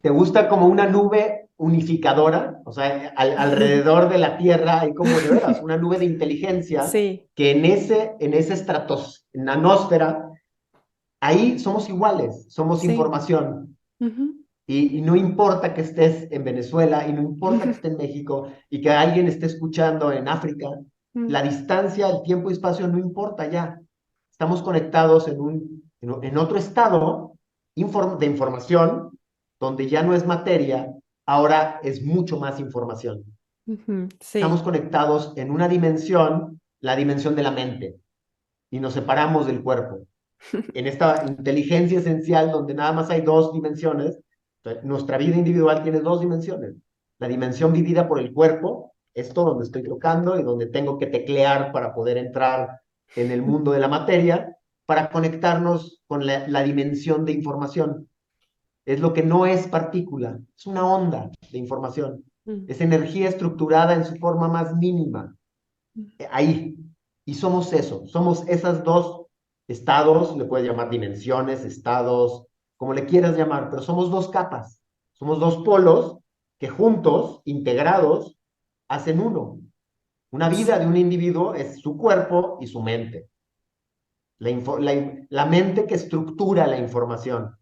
¿Te gusta como una nube unificadora? O sea, alrededor de la Tierra hay como de veras una nube de inteligencia sí, que en ese nanósfera, ahí somos iguales, somos sí. información. Ujú. Y no importa que estés en Venezuela y no importa que estés en México y que alguien esté escuchando en África, Mm, la distancia, el tiempo y espacio no importa ya. Estamos conectados en otro estado de información donde ya no es materia, ahora es mucho más información. ujú, Estamos sí, conectados en una dimensión, la dimensión de la mente, y nos separamos del cuerpo en esta inteligencia esencial donde nada más hay dos dimensiones. Nuestra vida individual tiene dos dimensiones. La dimensión vivida por el cuerpo, esto donde estoy tocando y donde tengo que teclear para poder entrar en el mundo de la materia, para conectarnos con la dimensión de información. Es lo que no es partícula, es una onda de información. mm, Es energía estructurada en su forma más mínima ahí. Y somos eso, somos esas dos estados, le puedes llamar dimensiones, estados, como le quieras llamar, pero somos dos capas, somos dos polos que juntos, integrados, hacen uno. Una vida de un individuo es su cuerpo y su mente. La mente que estructura la información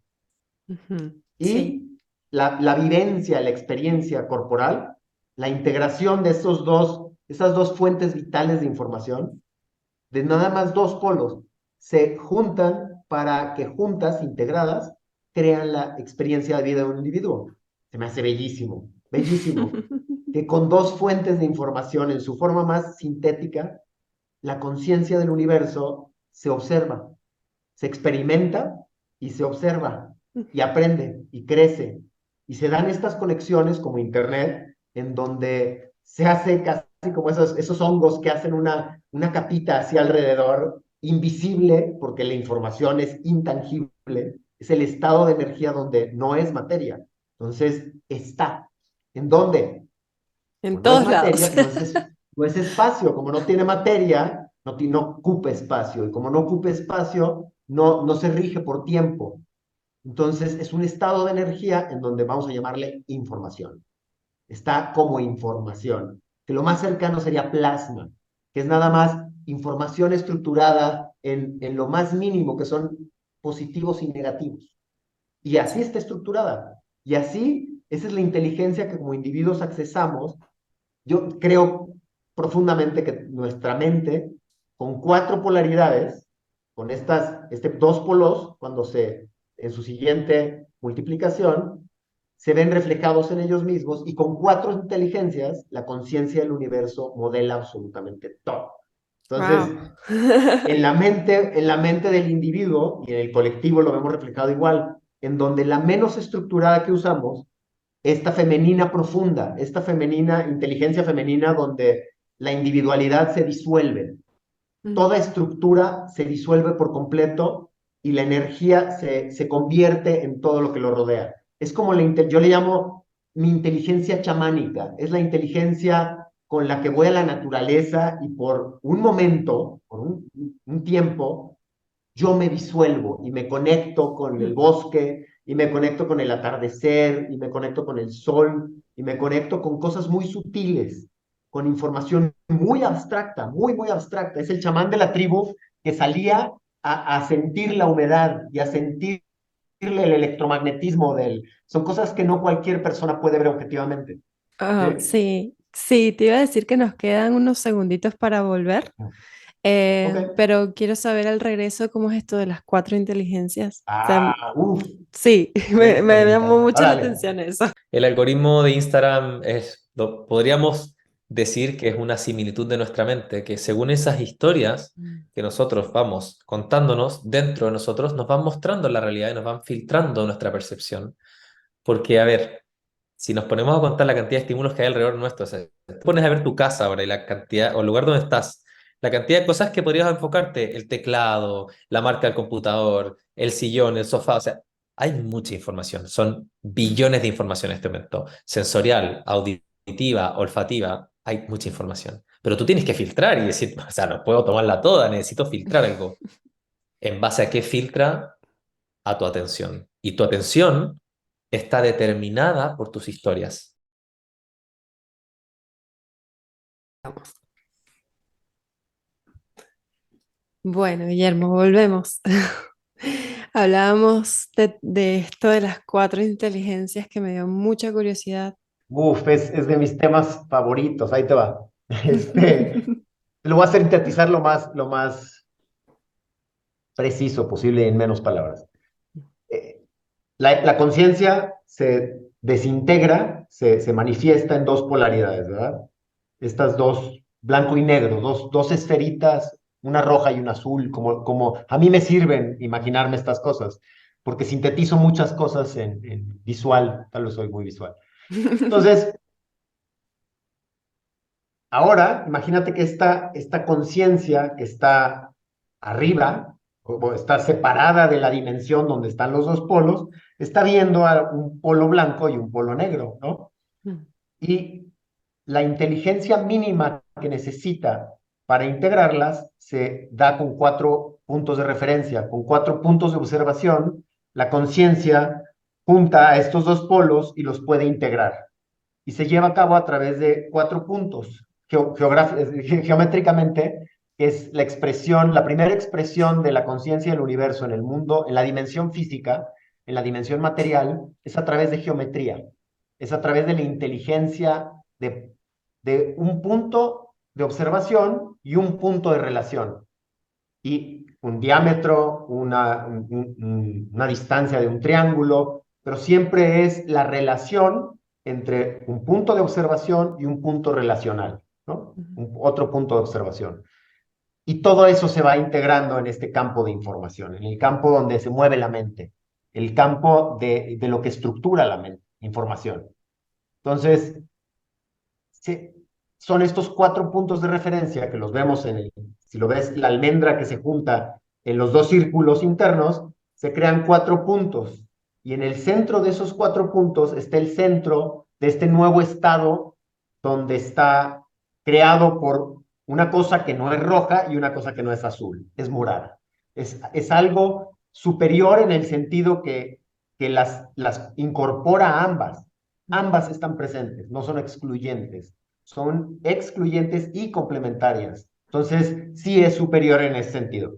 ujú, sí, y la vivencia, la experiencia corporal, la integración de esas dos fuentes vitales de información de nada más dos polos, se juntan para que juntas, integradas, crean la experiencia de vida de un individuo. Se me hace bellísimo, bellísimo, que con dos fuentes de información en su forma más sintética, la conciencia del universo se observa, se experimenta y se observa y aprende y crece. Y se dan estas conexiones como Internet, en donde se hace casi como esos hongos que hacen una capita hacia alrededor, invisible, porque la información es intangible, es el estado de energía donde no es materia. Entonces, está. ¿En dónde? en Como no es todos lados. materia, no es espacio. Como no tiene materia, no ocupa espacio. Y como no ocupa espacio, no se rige por tiempo. Entonces, es un estado de energía en donde vamos a llamarle información. Está como información, que lo más cercano sería plasma, que es nada más información estructurada en lo más mínimo, que son positivos y negativos. Y así Sí. está estructurada. Y así, esa es la inteligencia que como individuos accesamos. Yo creo profundamente que nuestra mente, con cuatro polaridades, con dos polos, en su siguiente multiplicación, se ven reflejados en ellos mismos y con 4 inteligencias, la conciencia del universo modela absolutamente todo. Entonces, Wow. en la mente del individuo y en el colectivo lo vemos reflejado igual, en donde la menos estructurada que usamos, esta femenina profunda, esta femenina, inteligencia femenina donde la individualidad se disuelve, toda estructura se disuelve por completo y la energía se convierte en todo lo que lo rodea. Es como yo le llamo mi inteligencia chamánica, es la inteligencia con la que voy a la naturaleza y por un momento, por un tiempo, yo me disuelvo y me conecto con el bosque y me conecto con el atardecer y me conecto con el sol y me conecto con cosas muy sutiles, con información muy abstracta, muy, muy abstracta. Es el chamán de la tribu que salía a sentir la humedad y a sentirle el electromagnetismo de él. Son cosas que no cualquier persona puede ver objetivamente. Oh, ¿Sí? sí, sí, te iba a decir que nos quedan unos segunditos para volver, Ok. pero quiero saber al regreso cómo es esto de las 4 inteligencias. O sea, Uf, sí, me me llamó encanta. mucho la Órale. atención eso. El algoritmo de Instagram podríamos decir que es una similitud de nuestra mente, que según esas historias que nosotros vamos contándonos dentro de nosotros, nos van mostrando la realidad y nos van filtrando nuestra percepción. Porque, a ver, si nos ponemos a contar la cantidad de estímulos que hay alrededor nuestro, o sea, te pones a ver tu casa ahora y la cantidad, o el lugar donde estás, la cantidad de cosas que podrías enfocarte, el teclado, la marca del computador, el sillón, el sofá, o sea, hay mucha información, son billones de información en este momento, sensorial, auditiva, olfativa, hay mucha información. Pero tú tienes que filtrar y decir, o sea, no puedo tomarla toda, necesito filtrar algo. ¿En base a qué filtra? A tu atención. Y tu atención está determinada por tus historias. Bueno, Guillermo, volvemos. Hablábamos de esto de las 4 inteligencias que me dio mucha curiosidad. Uf, es de mis temas favoritos, ahí te va. Lo voy a sintetizar lo más preciso posible en menos palabras. Eh, la conciencia se desintegra, se manifiesta en dos polaridades, ¿verdad? Estas dos, blanco y negro, dos esferitas, una roja y una azul, como a mí me sirven imaginarme estas cosas, porque sintetizo muchas cosas en visual, tal vez soy muy visual. Entonces, ahora, imagínate que esta conciencia que está arriba, o está separada de la dimensión donde están los dos polos, está viendo a un polo blanco y un polo negro, ¿no? Y la inteligencia mínima que necesita para integrarlas se da con 4 puntos de referencia, con 4 puntos de observación, la conciencia junta a estos dos polos y los puede integrar y se lleva a cabo a través de 4 puntos. Geométricamente, es la primera expresión de la conciencia del universo en el mundo, en la dimensión física, en la dimensión material, es a través de geometría, es a través de la inteligencia de un punto de observación y un punto de relación. Y un diámetro, una distancia de un triángulo, pero siempre es la relación entre un punto de observación y un punto relacional, ¿no? Otro punto de observación. Y todo eso se va integrando en este campo de información, en el campo donde se mueve la mente, el campo de lo que estructura la mente, información. Entonces, sí, son estos 4 puntos de referencia que los vemos si lo ves, la almendra que se junta en los dos círculos internos, se crean 4 puntos. Y en el centro de esos 4 puntos está el centro de este nuevo estado donde está creado por una cosa que no es roja y una cosa que no es azul, es morada. Es algo superior en el sentido que las incorpora a ambas. Ambas están presentes, no son excluyentes, son excluyentes y complementarias. Entonces, sí es superior en ese sentido.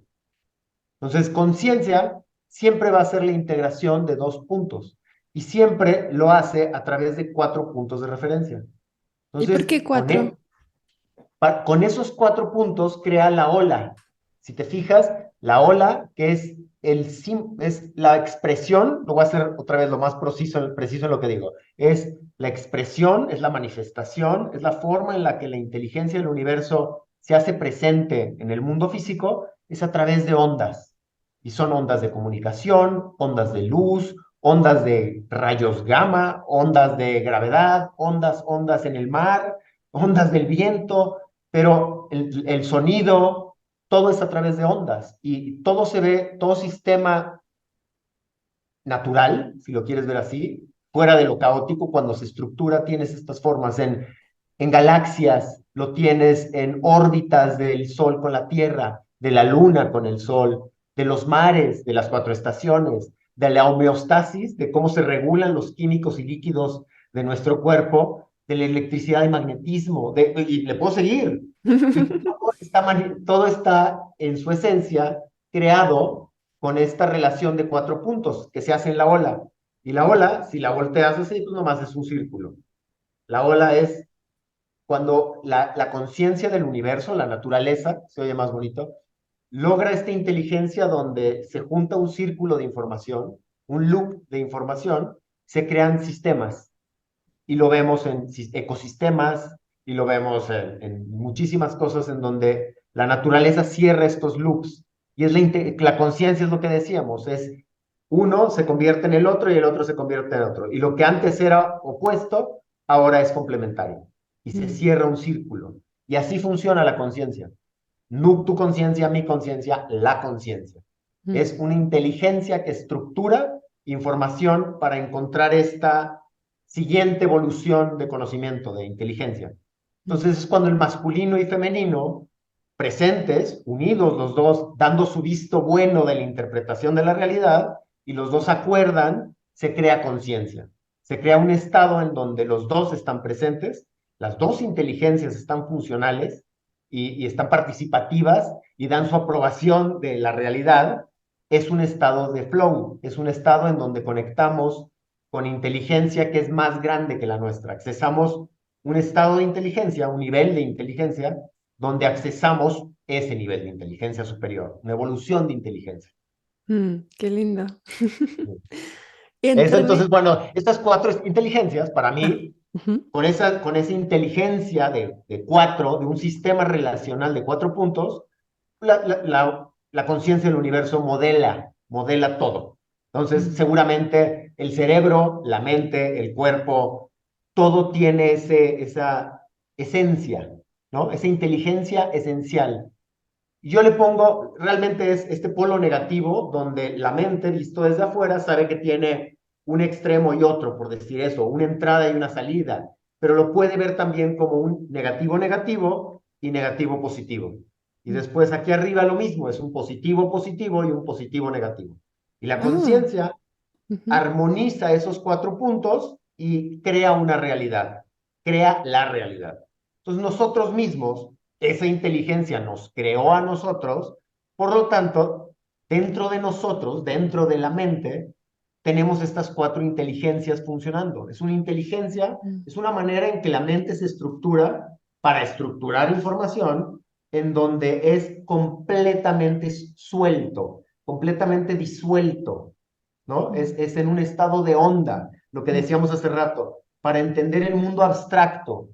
Entonces, conciencia siempre va a ser la integración de 2 puntos y siempre lo hace a través de 4 puntos de referencia. ¿Y por Entonces, qué 4? con esos 4 puntos crea la ola. Si te fijas, La ola, que es la expresión, lo voy a hacer otra vez lo más preciso en lo que digo, es la expresión, es la manifestación, es la forma en la que la inteligencia del universo se hace presente en el mundo físico, es a través de ondas. Y son ondas de comunicación, ondas de luz, ondas de rayos gamma, ondas de gravedad, ondas en el mar, ondas del viento, pero el sonido, todo es a través de ondas y todo se ve, todo sistema natural, si lo quieres ver así, fuera de lo caótico, cuando se estructura, tienes estas formas en galaxias, lo tienes en órbitas del Sol con la Tierra, de la Luna con el Sol, de los mares, de las 4 estaciones, de la homeostasis, de cómo se regulan los químicos y líquidos de nuestro cuerpo, de la electricidad y magnetismo, y le puedo seguir. Y todo está en su esencia creado con esta relación de 4 puntos que se hace en la ola. Y la ola, si la volteas así, pues nomás es un círculo. La ola es cuando la conciencia del universo, la naturaleza, se oye más bonito, logra esta inteligencia donde se junta un círculo de información, un loop de información, se crean sistemas. Y lo vemos en ecosistemas y lo vemos en muchísimas cosas en donde la naturaleza cierra estos loops. Y es la conciencia es lo que decíamos, es uno se convierte en el otro y el otro se convierte en otro. Y lo que antes era opuesto, ahora es complementario. Y se cierra un círculo. Y así funciona la conciencia. No tu conciencia, mi conciencia, la conciencia. Es una inteligencia que estructura información para encontrar esta siguiente evolución de conocimiento, de inteligencia. Entonces es cuando el masculino y femenino, presentes, unidos los dos, dando su visto bueno de la interpretación de la realidad, y los dos acuerdan, se crea conciencia. Se crea un estado en donde los dos están presentes, las dos inteligencias están funcionales y están participativas y dan su aprobación de la realidad. Es un estado de flow, es un estado en donde conectamos con inteligencia que es más grande que la nuestra. Accesamos un estado de inteligencia, un nivel de inteligencia, donde accesamos ese nivel de inteligencia superior, una evolución de inteligencia. Qué lindo. Y Entonces, bueno, estas 4 inteligencias, para mí, Ujú. con esa inteligencia de 4, de un sistema relacional de 4 puntos, la conciencia del universo modela todo. Entonces, seguramente el cerebro, la mente, el cuerpo, todo tiene esa esencia, ¿no? Esa inteligencia esencial. Y yo le pongo, realmente es este polo negativo, donde la mente, visto desde afuera, sabe que tiene un extremo y otro, por decir eso, una entrada y una salida, pero lo puede ver también como un negativo negativo y negativo positivo. Y después aquí arriba lo mismo, es un positivo positivo y un positivo negativo. Y la Ah, conciencia ujú. armoniza esos 4 puntos y crea una realidad, crea la realidad. Entonces nosotros mismos, esa inteligencia nos creó a nosotros, por lo tanto, dentro de nosotros, dentro de la mente, tenemos estas 4 inteligencias funcionando. Es una inteligencia, es una manera en que la mente se estructura para estructurar información en donde es completamente suelto, completamente disuelto, ¿no? Es en un estado de onda, lo que decíamos hace rato, para entender el mundo abstracto,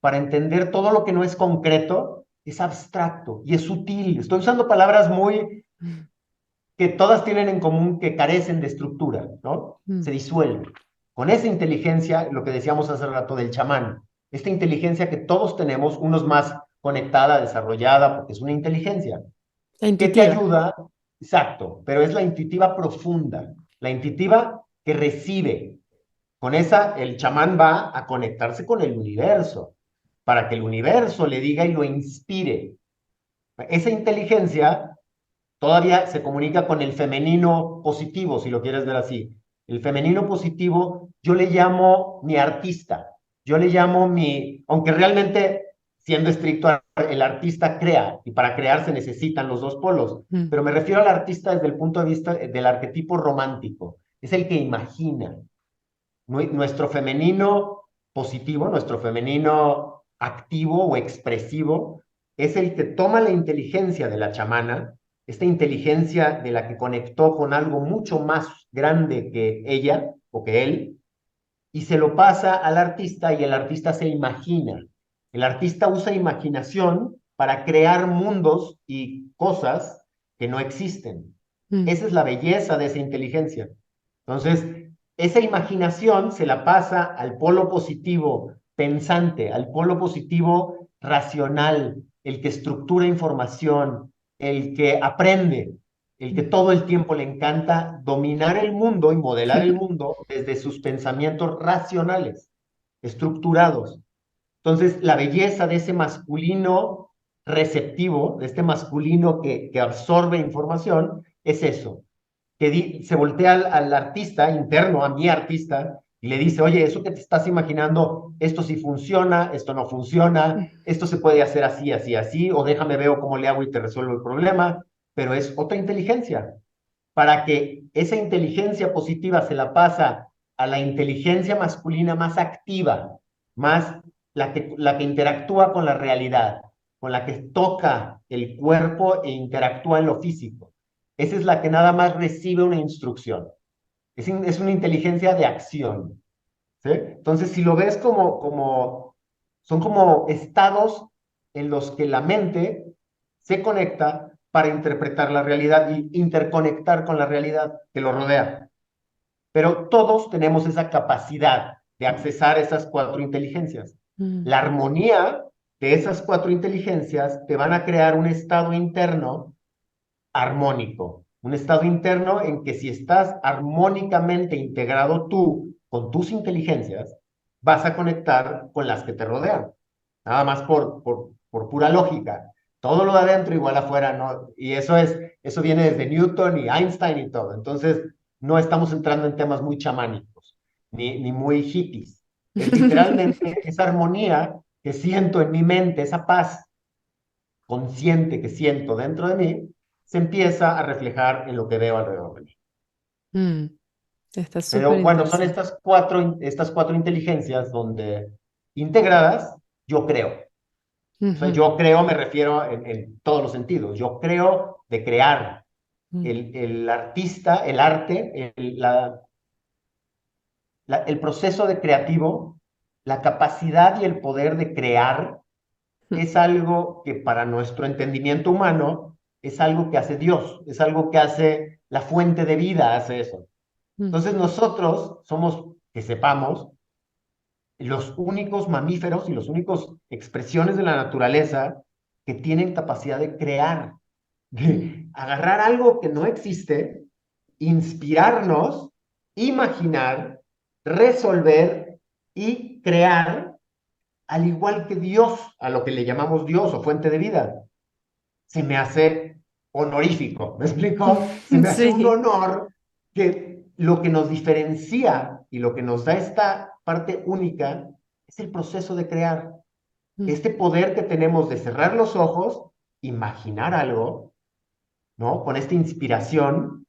para entender todo lo que no es concreto, es abstracto y es sutil. Estoy usando palabras muy que todas tienen en común que carecen de estructura, ¿no? Se disuelve. Con esa inteligencia, lo que decíamos hace rato del chamán, esta inteligencia que todos tenemos, unos más conectada, desarrollada, porque es una inteligencia, La que te intuitiva. ayuda, exacto, pero es la intuitiva profunda, la intuitiva que recibe. Con esa, el chamán va a conectarse con el universo, para que el universo le diga y lo inspire. Esa inteligencia todavía se comunica con el femenino positivo, si lo quieres ver así. El femenino positivo, yo le llamo mi artista, yo le llamo aunque realmente, siendo estricto, el artista crea, y para crear se necesitan los dos polos, pero me refiero al artista desde el punto de vista del arquetipo romántico, es el que imagina. Nuestro femenino positivo, nuestro femenino activo o expresivo, es el que toma la inteligencia de la chamana esta inteligencia de la que conectó con algo mucho más grande que ella o que él, y se lo pasa al artista y el artista se imagina. El artista usa imaginación para crear mundos y cosas que no existen. Mm. Esa es la belleza de esa inteligencia. Entonces, esa imaginación se la pasa al polo positivo pensante, al polo positivo racional, el que estructura información, el que aprende, el que todo el tiempo le encanta dominar el mundo y modelar el mundo desde sus pensamientos racionales, estructurados. Entonces, la belleza de ese masculino receptivo, de este masculino que absorbe información, es eso, que se voltea al artista interno, a mi artista, y le dice, oye, eso que te estás imaginando, esto sí funciona, esto no funciona, esto se puede hacer así, así, así, o déjame ver cómo le hago y te resuelvo el problema, pero es otra inteligencia. Para que esa inteligencia positiva se la pasa a la inteligencia masculina más activa, más la que interactúa con la realidad, con la que toca el cuerpo e interactúa en lo físico. Esa es la que nada más recibe una instrucción. Es una inteligencia de acción. ¿Sí? Entonces, si lo ves son como estados en los que la mente se conecta para interpretar la realidad y interconectar con la realidad que lo rodea. Pero todos tenemos esa capacidad de accesar esas cuatro inteligencias. Mm. La armonía de esas cuatro inteligencias te van a crear un estado interno armónico, un estado interno en que si estás armónicamente integrado tú con tus inteligencias, vas a conectar con las que te rodean, nada más por pura lógica. Todo lo de adentro igual afuera, ¿no? Y eso viene desde Newton y Einstein y todo. Entonces, no estamos entrando en temas muy chamánicos, ni muy hippies. Es literalmente esa armonía que siento en mi mente, esa paz consciente que siento dentro de mí, se empieza a reflejar en lo que veo alrededor de mí. Mm. Está Pero súper bueno, son interesante. estas cuatro inteligencias donde integradas, yo creo. O sea, Ujú. yo creo, me refiero en todos los sentidos. Yo creo de crear. Mm. El artista, el arte, el proceso de creativo, la capacidad y el poder de crear Mm. es algo que para nuestro entendimiento humano es algo que hace Dios, es algo que hace la fuente de vida, hace eso. Mm. Entonces nosotros somos, que sepamos, los únicos mamíferos y los únicos expresiones de la naturaleza que tienen capacidad de crear, Mm. de agarrar algo que no existe, inspirarnos, imaginar, resolver y crear, al igual que Dios, a lo que le llamamos Dios o fuente de vida. Se me hace honorífico, ¿me explico? Se me hace un Sí. honor que lo que nos diferencia y lo que nos da esta parte única es el proceso de crear. Mm. Este poder que tenemos de cerrar los ojos, imaginar algo, ¿no? Con esta inspiración,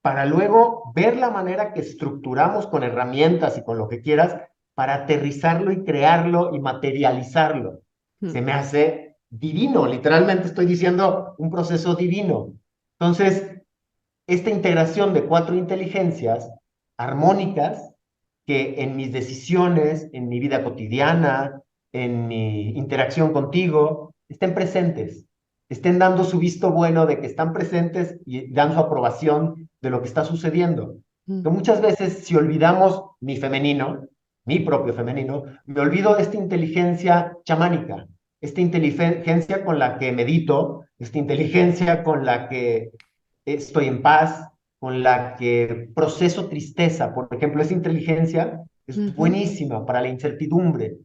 para luego ver la manera que estructuramos con herramientas y con lo que quieras para aterrizarlo y crearlo y materializarlo. Mm. Se me hace divino, literalmente estoy diciendo un proceso divino. Entonces, esta integración de cuatro inteligencias armónicas que en mis decisiones, en mi vida cotidiana, en mi interacción contigo, estén presentes, estén dando su visto bueno de que están presentes y dan su aprobación de lo que está sucediendo. Mm. Que muchas veces, si olvidamos mi femenino, mi propio femenino, me olvido de esta inteligencia chamánica, esta inteligencia con la que medito, esta inteligencia con la que estoy en paz, con la que proceso tristeza. Por ejemplo, esa inteligencia es Ujú. buenísima para la incertidumbre.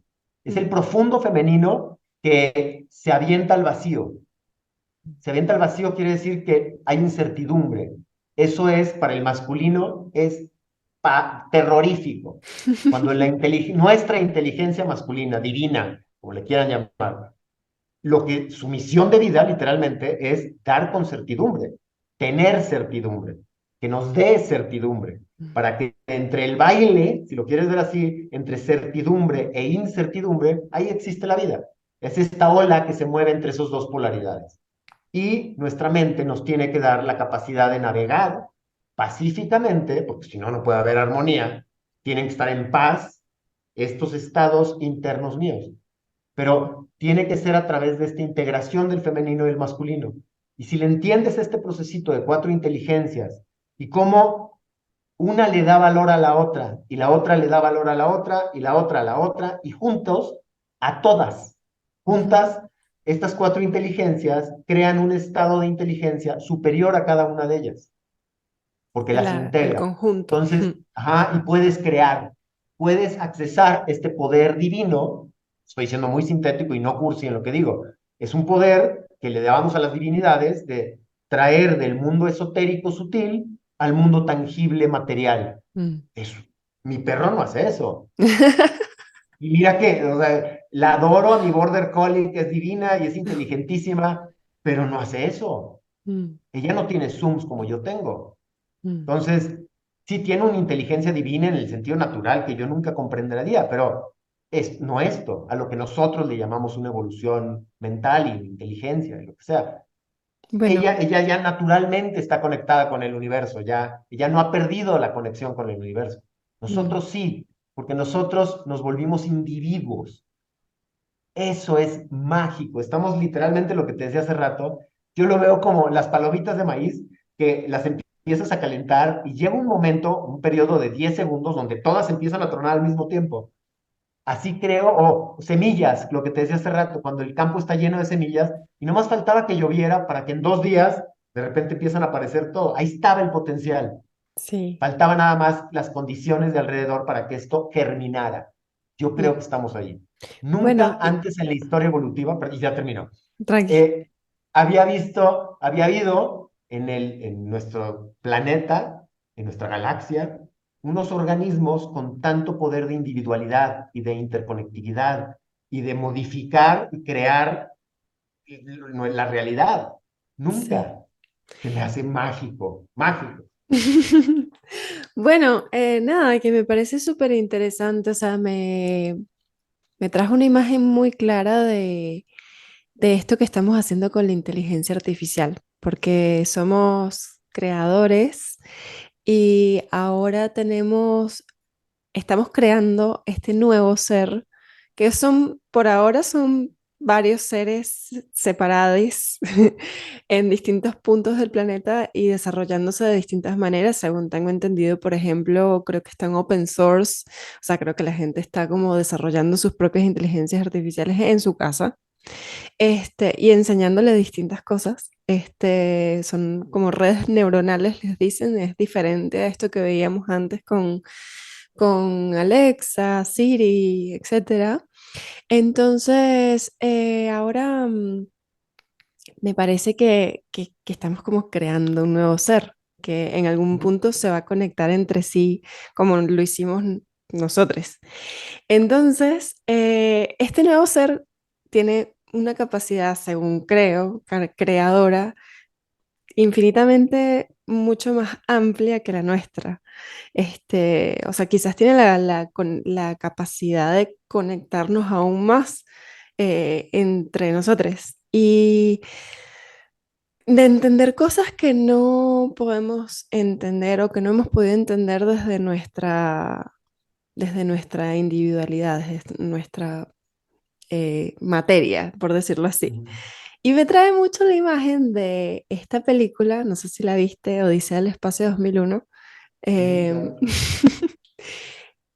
Es Mm. el profundo femenino que se avienta al vacío. Se avienta al vacío quiere decir que hay incertidumbre. Eso es, para el masculino, es terrorífico. Cuando nuestra inteligencia masculina, divina, como le quieran llamar, su misión de vida literalmente es dar con certidumbre, tener certidumbre, que nos dé certidumbre, para que entre el baile, si lo quieres ver así, entre certidumbre e incertidumbre, ahí existe la vida. Es esta ola que se mueve entre esas dos polaridades. y nuestra mente nos tiene que dar la capacidad de navegar pacíficamente, porque si no, no puede haber armonía, tienen que estar en paz estos estados internos míos, pero tiene que ser a través de esta integración del femenino y el masculino. Y si le entiendes este procesito de 4 inteligencias y cómo una le da valor a la otra y la otra le da valor a la otra y la otra a la otra y juntos, a todas, Ujú. juntas, estas 4 inteligencias crean un estado de inteligencia superior a cada una de ellas, porque las El integra. conjunto. Entonces, ajá, y puedes crear, puedes accesar este poder divino, estoy siendo muy sintético y no cursi en lo que digo, es un poder que le damos a las divinidades de traer del mundo esotérico sutil al mundo tangible material. Mm. Es, mi perro no hace eso. Y mira que, o sea, la adoro a mi Border Collie, que es divina y es inteligentísima, pero no hace eso. Mm, Ella no tiene Zooms como yo tengo. mm. Entonces, sí tiene una inteligencia divina en el sentido natural que yo nunca comprendería, pero es no esto, a lo que nosotros le llamamos una evolución mental y inteligencia, y lo que sea. Bueno, Ella ya naturalmente está conectada con el universo, ya, ella no ha perdido la conexión con el universo. mm, Nosotros sí, porque nosotros nos volvimos individuos. Eso es mágico. Estamos literalmente lo que te decía hace rato. Yo lo veo como las palomitas de maíz que las empiezas a calentar y llega un momento, un periodo de 10 segundos donde todas empiezan a tronar al mismo tiempo. Así creo, o semillas, lo que te decía hace rato, cuando el campo está lleno de semillas y no más faltaba que lloviera para que en 2 días de repente empiezan a aparecer todo. Ahí estaba el potencial. sí. Faltaba nada más las condiciones de alrededor para que esto germinara. Yo creo Mm. que estamos ahí. Bueno, Nunca antes en la historia evolutiva, y ya terminó, tranqui. eh, había habido en nuestro planeta, en nuestra galaxia, unos organismos con tanto poder de individualidad y de interconectividad y de modificar y crear la realidad. Sí. Nunca. Se me hace mágico, mágico. Bueno, nada, que me parece súper interesante, o sea, me trajo una imagen muy clara de esto que estamos haciendo con la inteligencia artificial, porque somos creadores y ahora estamos creando este nuevo ser, que por ahora son varios seres separados en distintos puntos del planeta y desarrollándose de distintas maneras, según tengo entendido, por ejemplo, creo que está en open source, o sea, creo que la gente está como desarrollando sus propias inteligencias artificiales en su casa, y enseñándole distintas cosas. Son como redes neuronales, les dicen, es diferente a esto que veíamos antes con Alexa, Siri, etcétera. Entonces, ahora me parece que estamos como creando un nuevo ser, que en algún punto se va a conectar entre sí como lo hicimos nosotros. Entonces, este nuevo ser tiene una capacidad, según creo, creadora, infinitamente mucho más amplia que la nuestra. O sea, quizás tiene la capacidad de conectarnos aún más entre nosotros y de entender cosas que no podemos entender o que no hemos podido entender desde nuestra individualidad, desde nuestra materia, por decirlo así. Ujú. Y me trae mucho la imagen de esta película, no sé si la viste, Odisea del Espacio 2001. Sí, Em, claro.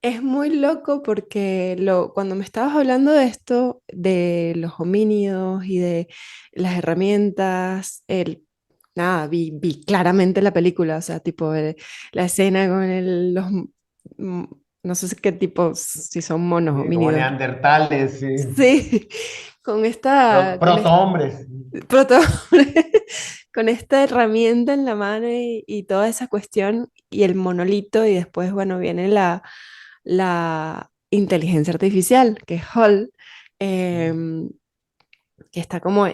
es muy loco porque cuando me estabas hablando de esto, de los homínidos y de las herramientas, nada, vi claramente la película, o sea, tipo la escena con mm, no sé qué tipo, si son monos Como homínidos. neandertales, sí. Sí, con esta, con Protohombres. proto- con esta herramienta en la mano y toda esa cuestión y el monolito y después, bueno, viene la inteligencia artificial, que es Hall, em, que está como,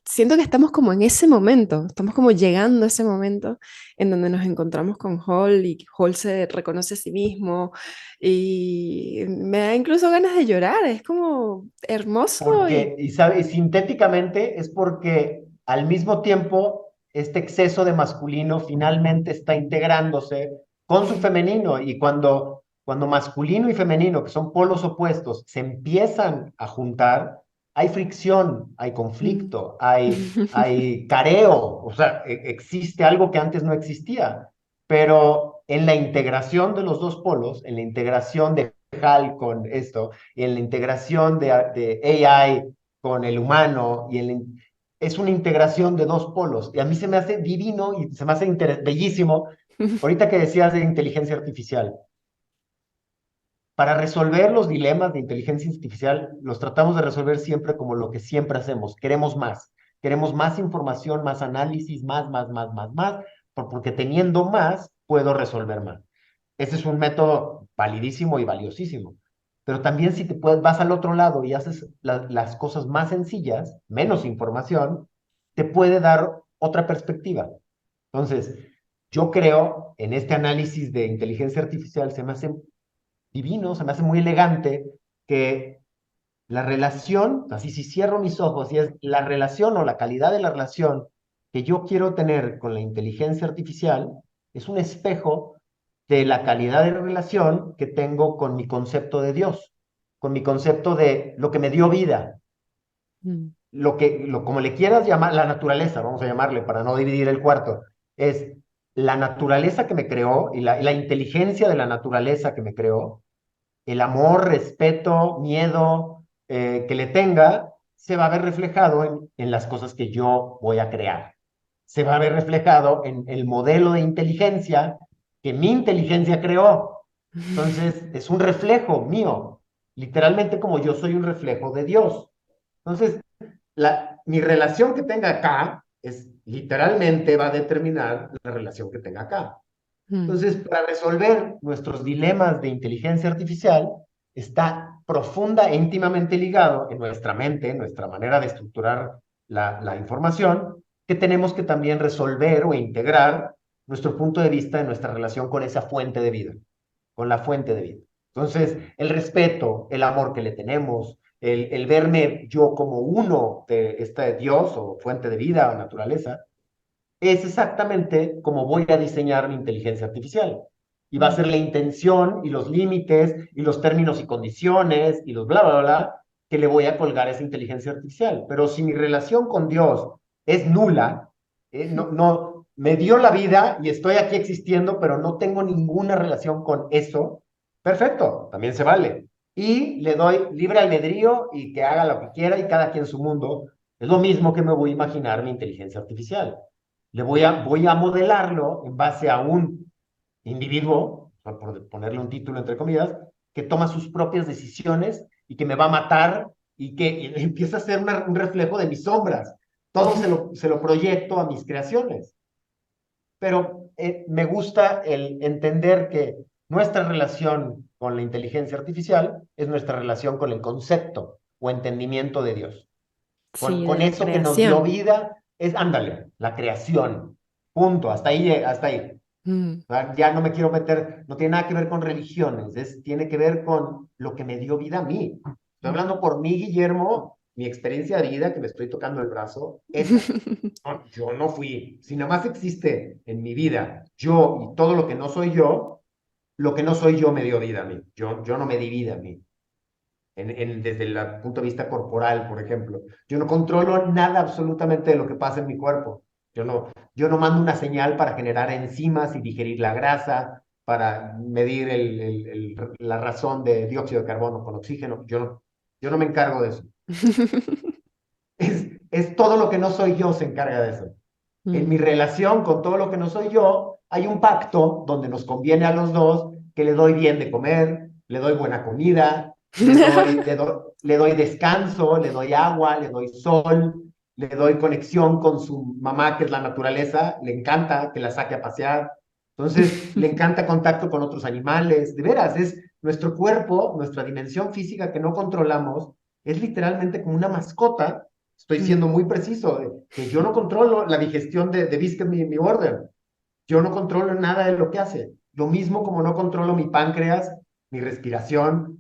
siento que estamos como en ese momento, estamos como llegando a ese momento en donde nos encontramos con Hall y Hall se reconoce a sí mismo y me da incluso ganas de llorar, es como hermoso y... Porque, y sabe, sintéticamente es porque al mismo tiempo, este exceso de masculino finalmente está integrándose con su femenino, y cuando masculino y femenino, que son polos opuestos, se empiezan a juntar, hay fricción, hay conflicto, hay careo, o sea, existe algo que antes no existía, pero en la integración de los dos polos, en la integración de HAL con esto, y en la integración de AI con el humano, es una integración de dos polos, y a mí se me hace divino y se me hace bellísimo. Ahorita que decías de inteligencia artificial, para resolver los dilemas de inteligencia artificial, los tratamos de resolver siempre como lo que siempre hacemos. Queremos más información, más análisis, más, porque teniendo más, puedo resolver más. Ese es un método validísimo y valiosísimo. Pero también si vas al otro lado y haces las cosas más sencillas, menos información, te puede dar otra perspectiva. Entonces, yo creo en este análisis de inteligencia artificial, se me hace divino, se me hace muy elegante que la relación, así si cierro mis ojos, y es la relación o la calidad de la relación que yo quiero tener con la inteligencia artificial, es un espejo de la calidad de relación que tengo con mi concepto de Dios, con mi concepto de lo que me dio vida, Mm. como le quieras llamar, la naturaleza, vamos a llamarle para no dividir el cuarto, es la naturaleza que me creó y la inteligencia de la naturaleza que me creó, el amor, respeto, miedo que le tenga, se va a ver reflejado en las cosas que yo voy a crear. Se va a ver reflejado en el modelo de inteligencia que mi inteligencia creó. Entonces, es un reflejo mío, literalmente como yo soy un reflejo de Dios. Entonces, mi relación que tenga acá es literalmente va a determinar la relación que tenga acá. Mm. Entonces, para resolver nuestros dilemas de inteligencia artificial, está profunda e íntimamente ligado en nuestra mente, en nuestra manera de estructurar la información, que tenemos que también resolver o integrar nuestro punto de vista en nuestra relación con esa fuente de vida, con la fuente de vida. Entonces, el respeto, el amor que le tenemos, el verme yo como uno de este Dios o fuente de vida o naturaleza, es exactamente como voy a diseñar mi inteligencia artificial. Y va a ser la intención y los límites y los términos y condiciones y los bla, bla, bla, que le voy a colgar a esa inteligencia artificial. Pero si mi relación con Dios es nula, no, me dio la vida y estoy aquí existiendo, pero no tengo ninguna relación con eso, perfecto, también se vale. Y le doy libre albedrío y que haga lo que quiera y cada quien su mundo. Es lo mismo que me voy a imaginar mi inteligencia artificial. Voy a modelarlo en base a un individuo, por ponerle un título entre comillas, que toma sus propias decisiones y que me va a matar y que empieza a ser un reflejo de mis sombras. Todo se lo proyecto a mis creaciones. Pero me gusta el entender que nuestra relación con la inteligencia artificial es nuestra relación con el concepto o entendimiento de Dios. Sí, de Con la eso que nos dio creación. vida, ándale, la creación. Punto, hasta ahí, hasta ahí. Mm. Ya no me quiero meter, no tiene nada que ver con religiones, tiene que ver con lo que me dio vida a mí. Estoy hablando por mí, Guillermo, mi experiencia de vida, que me estoy tocando el brazo, esa. No, yo no fui. Si nada más existe en mi vida yo y todo lo que no soy yo, lo que no soy yo me dio vida a mí. Yo no me di vida a mí desde el punto de vista corporal, por ejemplo. Yo no controlo nada absolutamente de lo que pasa en mi cuerpo. Yo no mando una señal para generar enzimas y digerir la grasa, para medir la razón de dióxido de carbono con oxígeno. Yo no me encargo de eso. Es todo lo que no soy yo se encarga de eso. En mi Mm. relación con todo lo que no soy yo, hay un pacto donde nos conviene a los dos que le doy bien de comer, le doy buena comida, le doy descanso, le doy agua, le doy sol, le doy conexión con su mamá, que es la naturaleza, le encanta que la saque a pasear. Entonces, le encanta contacto con otros animales. De veras, es nuestro cuerpo, nuestra dimensión física que no controlamos, es literalmente como una mascota. Estoy siendo Mm. muy preciso, que yo no controlo la digestión de Biscuit, mi order. Yo no controlo nada de lo que hace. Lo mismo como no controlo mi páncreas, mi respiración.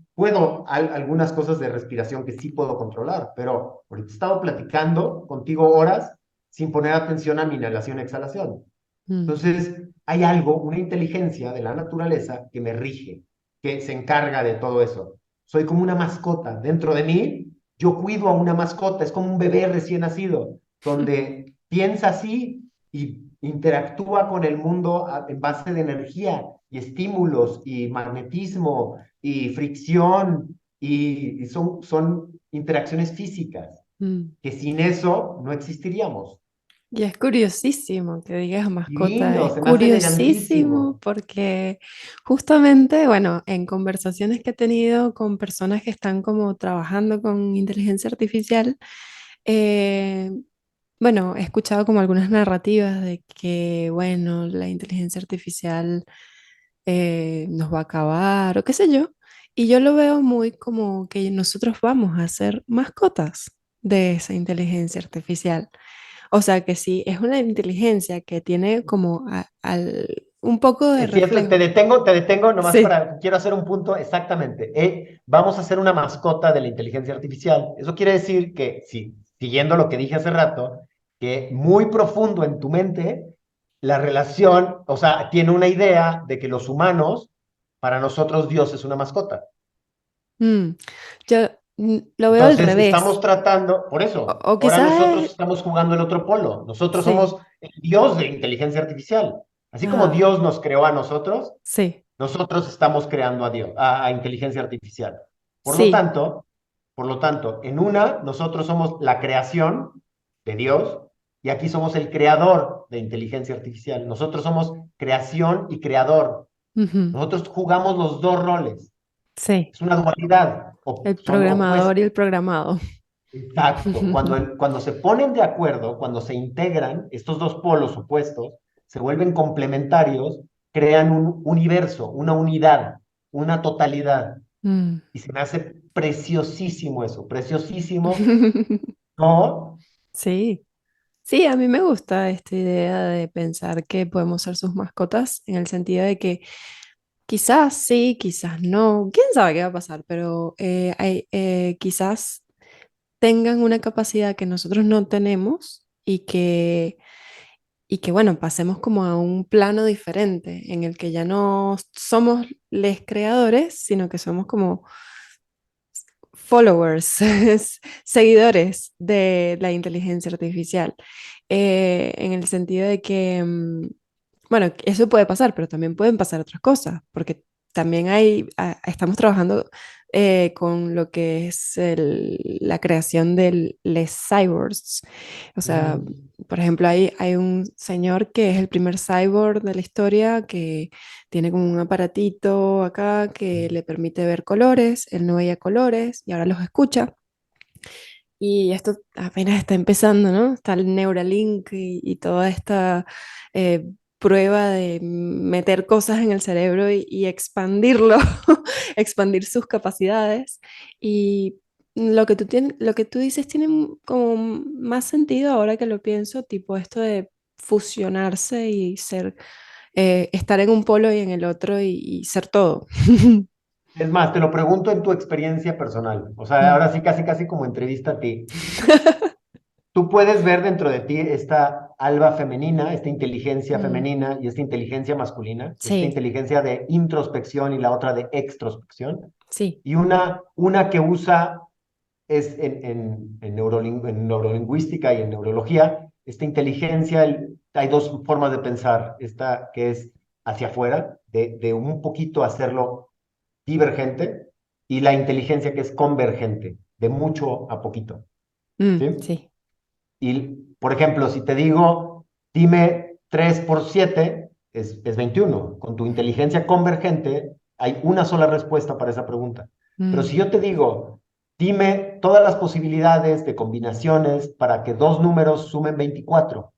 Algunas cosas de respiración que sí puedo controlar, pero ahorita he estado platicando contigo horas sin poner atención a mi inhalación y exhalación. Mm, Entonces, hay algo, una inteligencia de la naturaleza que me rige, que se encarga de todo eso. Soy como una mascota. Dentro de mí, yo cuido a una mascota. Es como un bebé recién nacido, donde piensa así y interactúa con el mundo en base de energía y estímulos y magnetismo y fricción y son interacciones físicas, mm. que sin eso no existiríamos. Y es curiosísimo que digas mascota, Divino, es se me hace curiosísimo elegantísimo. porque justamente, bueno, en conversaciones que he tenido con personas que están como trabajando con inteligencia artificial, eh, bueno, he escuchado como algunas narrativas de que, bueno, la inteligencia artificial nos va a acabar o qué sé yo, y yo lo veo muy como que nosotros vamos a ser mascotas de esa inteligencia artificial. O sea que sí, es una inteligencia que tiene como un poco de Es cierto, reflejo. te detengo nomás Sí. quiero hacer un punto exactamente. Vamos a hacer una mascota de la inteligencia artificial. Eso quiere decir que, sí, siguiendo lo que dije hace rato, que muy profundo en tu mente, la relación, o sea, tiene una idea de que los humanos, para nosotros Dios es una mascota. Mm, Yo lo veo al Entonces, estamos revés. tratando, por O, eso, o ahora quizás nosotros estamos jugando el otro polo. Nosotros sí. somos el Dios de inteligencia artificial. Así como Ah, Dios nos creó a nosotros, sí, nosotros estamos creando a Dios, a inteligencia artificial. Por lo sí. tanto, por lo tanto, en una, nosotros somos la creación de Dios y aquí somos el creador de inteligencia artificial. Nosotros somos creación y creador. Ujú, Nosotros jugamos los dos roles. sí. Es una dualidad, El son programador y opuestos. el programado. Exacto. Cuando se ponen de acuerdo, cuando se integran estos dos polos opuestos, se vuelven complementarios, crean un universo, una unidad, una totalidad. Mm. Y se me hace preciosísimo eso, preciosísimo, ¿no? Sí. Sí, a mí me gusta esta idea de pensar que podemos ser sus mascotas en el sentido de que quizás sí, quizás no, quién sabe qué va a pasar, pero quizás tengan una capacidad que nosotros no tenemos y que bueno, pasemos como a un plano diferente en el que ya no somos les creadores, sino que somos como followers, seguidores de la inteligencia artificial, en el sentido de que, bueno, eso puede pasar, pero también pueden pasar otras cosas, porque también estamos trabajando con lo que es la creación de les cyborgs. O sea, Mm, por ejemplo, hay un señor que es el primer cyborg de la historia que tiene como un aparatito acá que le permite ver colores. Él no veía colores y ahora los escucha. Y esto apenas está empezando, ¿no? Está el Neuralink y toda esta eh, prueba de meter cosas en el cerebro y expandirlo, expandir sus capacidades. Y lo que tú dices tiene como más sentido ahora que lo pienso, tipo esto de fusionarse y ser, estar en un polo y en el otro y ser todo. Es más, te lo pregunto en tu experiencia personal. O sea, Mm. ahora sí, casi, casi como entrevista a ti. Tú puedes ver dentro de ti esta alba femenina, esta inteligencia Mm, femenina y esta inteligencia masculina, esta sí, inteligencia de introspección y la otra de extrospección. sí. Y una que usa es en neurolingüística y en neurología, esta inteligencia, hay dos formas de pensar, esta que es hacia afuera, de un poquito hacerlo divergente, y la inteligencia que es convergente, de mucho a poquito, ¿sí? Sí. Y, por ejemplo, si te digo, dime 3 por 7 es 21. Con tu inteligencia convergente, hay una sola respuesta para esa pregunta. Pero Mm, si yo te digo, dime todas las posibilidades de combinaciones para que dos números sumen 24.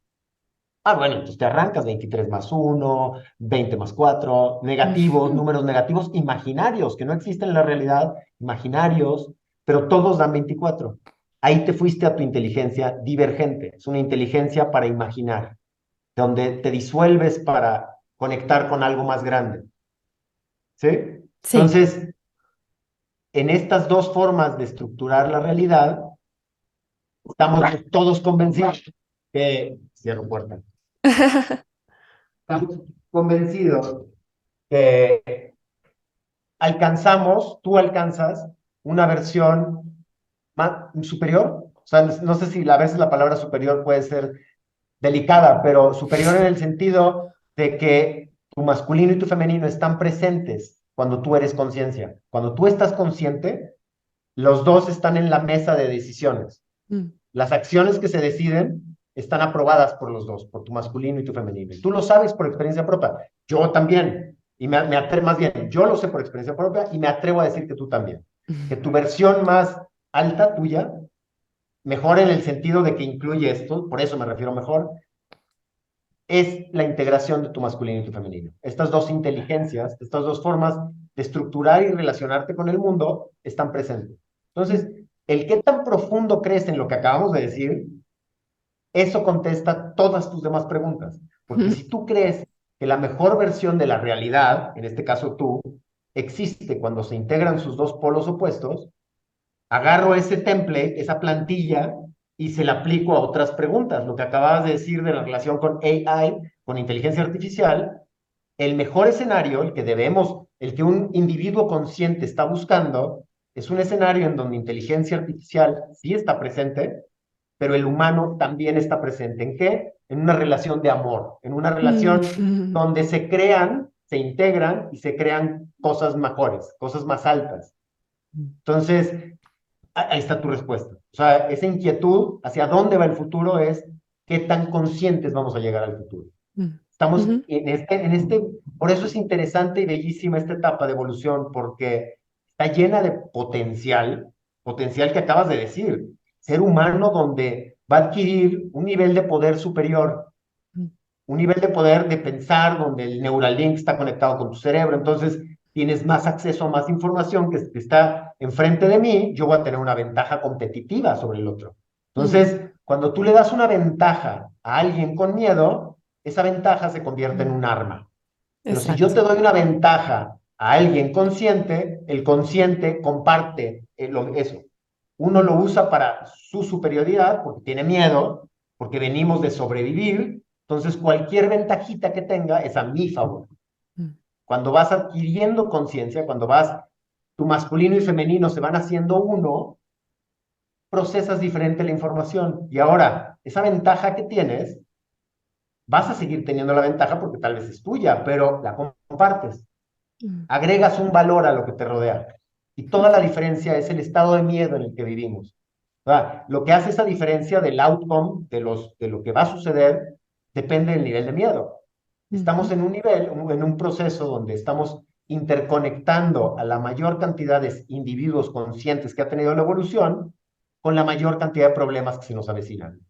Ah, bueno, entonces te arrancas 23 más uno, 20 más 4, negativos, ujú, números negativos imaginarios, que no existen en la realidad, imaginarios, pero todos dan 24. Ahí te fuiste a tu inteligencia divergente, es una inteligencia para imaginar, donde te disuelves para conectar con algo más grande, ¿sí? sí. Entonces, en estas dos formas de estructurar la realidad, estamos todos convencidos que, cierro puerta, estamos convencidos que tú alcanzas una versión más superior. O sea, no sé si a veces la palabra superior puede ser delicada, pero superior en el sentido de que tu masculino y tu femenino están presentes cuando tú eres conciencia. Cuando tú estás consciente, los dos están en la mesa de decisiones. Mm. Las acciones que se deciden están aprobadas por los dos, por tu masculino y tu femenino. Y tú lo sabes por experiencia propia. Yo también. Y más bien, yo lo sé por experiencia propia y me atrevo a decir que tú también. Que tu versión más alta tuya, mejor en el sentido de que incluye esto, por eso me refiero mejor, es la integración de tu masculino y tu femenino. Estas dos inteligencias, estas dos formas de estructurar y relacionarte con el mundo están presentes. Entonces, el qué tan profundo crees en lo que acabamos de decir, eso contesta todas tus demás preguntas. Porque si tú crees que la mejor versión de la realidad, en este caso tú, existe cuando se integran sus dos polos opuestos, agarro ese template, esa plantilla, y se la aplico a otras preguntas. Lo que acababas de decir de la relación con AI, con inteligencia artificial, el mejor escenario, el que un individuo consciente está buscando, es un escenario en donde inteligencia artificial sí está presente, pero el humano también está presente. ¿En qué? En una relación de amor, en una relación donde se integran y se crean cosas mejores, cosas más altas. Entonces, ahí está tu respuesta. O sea, esa inquietud hacia dónde va el futuro es qué tan conscientes vamos a llegar al futuro. Estamos por eso es interesante y bellísima esta etapa de evolución, porque está llena de potencial que acabas de decir. Ser humano donde va a adquirir un nivel de poder superior, un nivel de poder de pensar, donde el Neuralink está conectado con tu cerebro, entonces tienes más acceso a más información que está enfrente de mí, yo voy a tener una ventaja competitiva sobre el otro. Entonces, cuando tú le das una ventaja a alguien con miedo, esa ventaja se convierte en un arma. Pero si yo te doy una ventaja a alguien consciente, el consciente comparte eso. Uno lo usa para su superioridad porque tiene miedo, porque venimos de sobrevivir. Entonces, cualquier ventajita que tenga es a mi favor. Cuando vas adquiriendo conciencia, tu masculino y femenino se van haciendo uno, procesas diferente la información. Y ahora, esa ventaja que tienes, vas a seguir teniendo la ventaja porque tal vez es tuya, pero la compartes. Agregas un valor a lo que te rodea. Y toda la diferencia es el estado de miedo en el que vivimos. Lo que hace esa diferencia del outcome, de lo que va a suceder, depende del nivel de miedo. Estamos en un proceso donde estamos interconectando a la mayor cantidad de individuos conscientes que ha tenido la evolución con la mayor cantidad de problemas que se nos avecinan.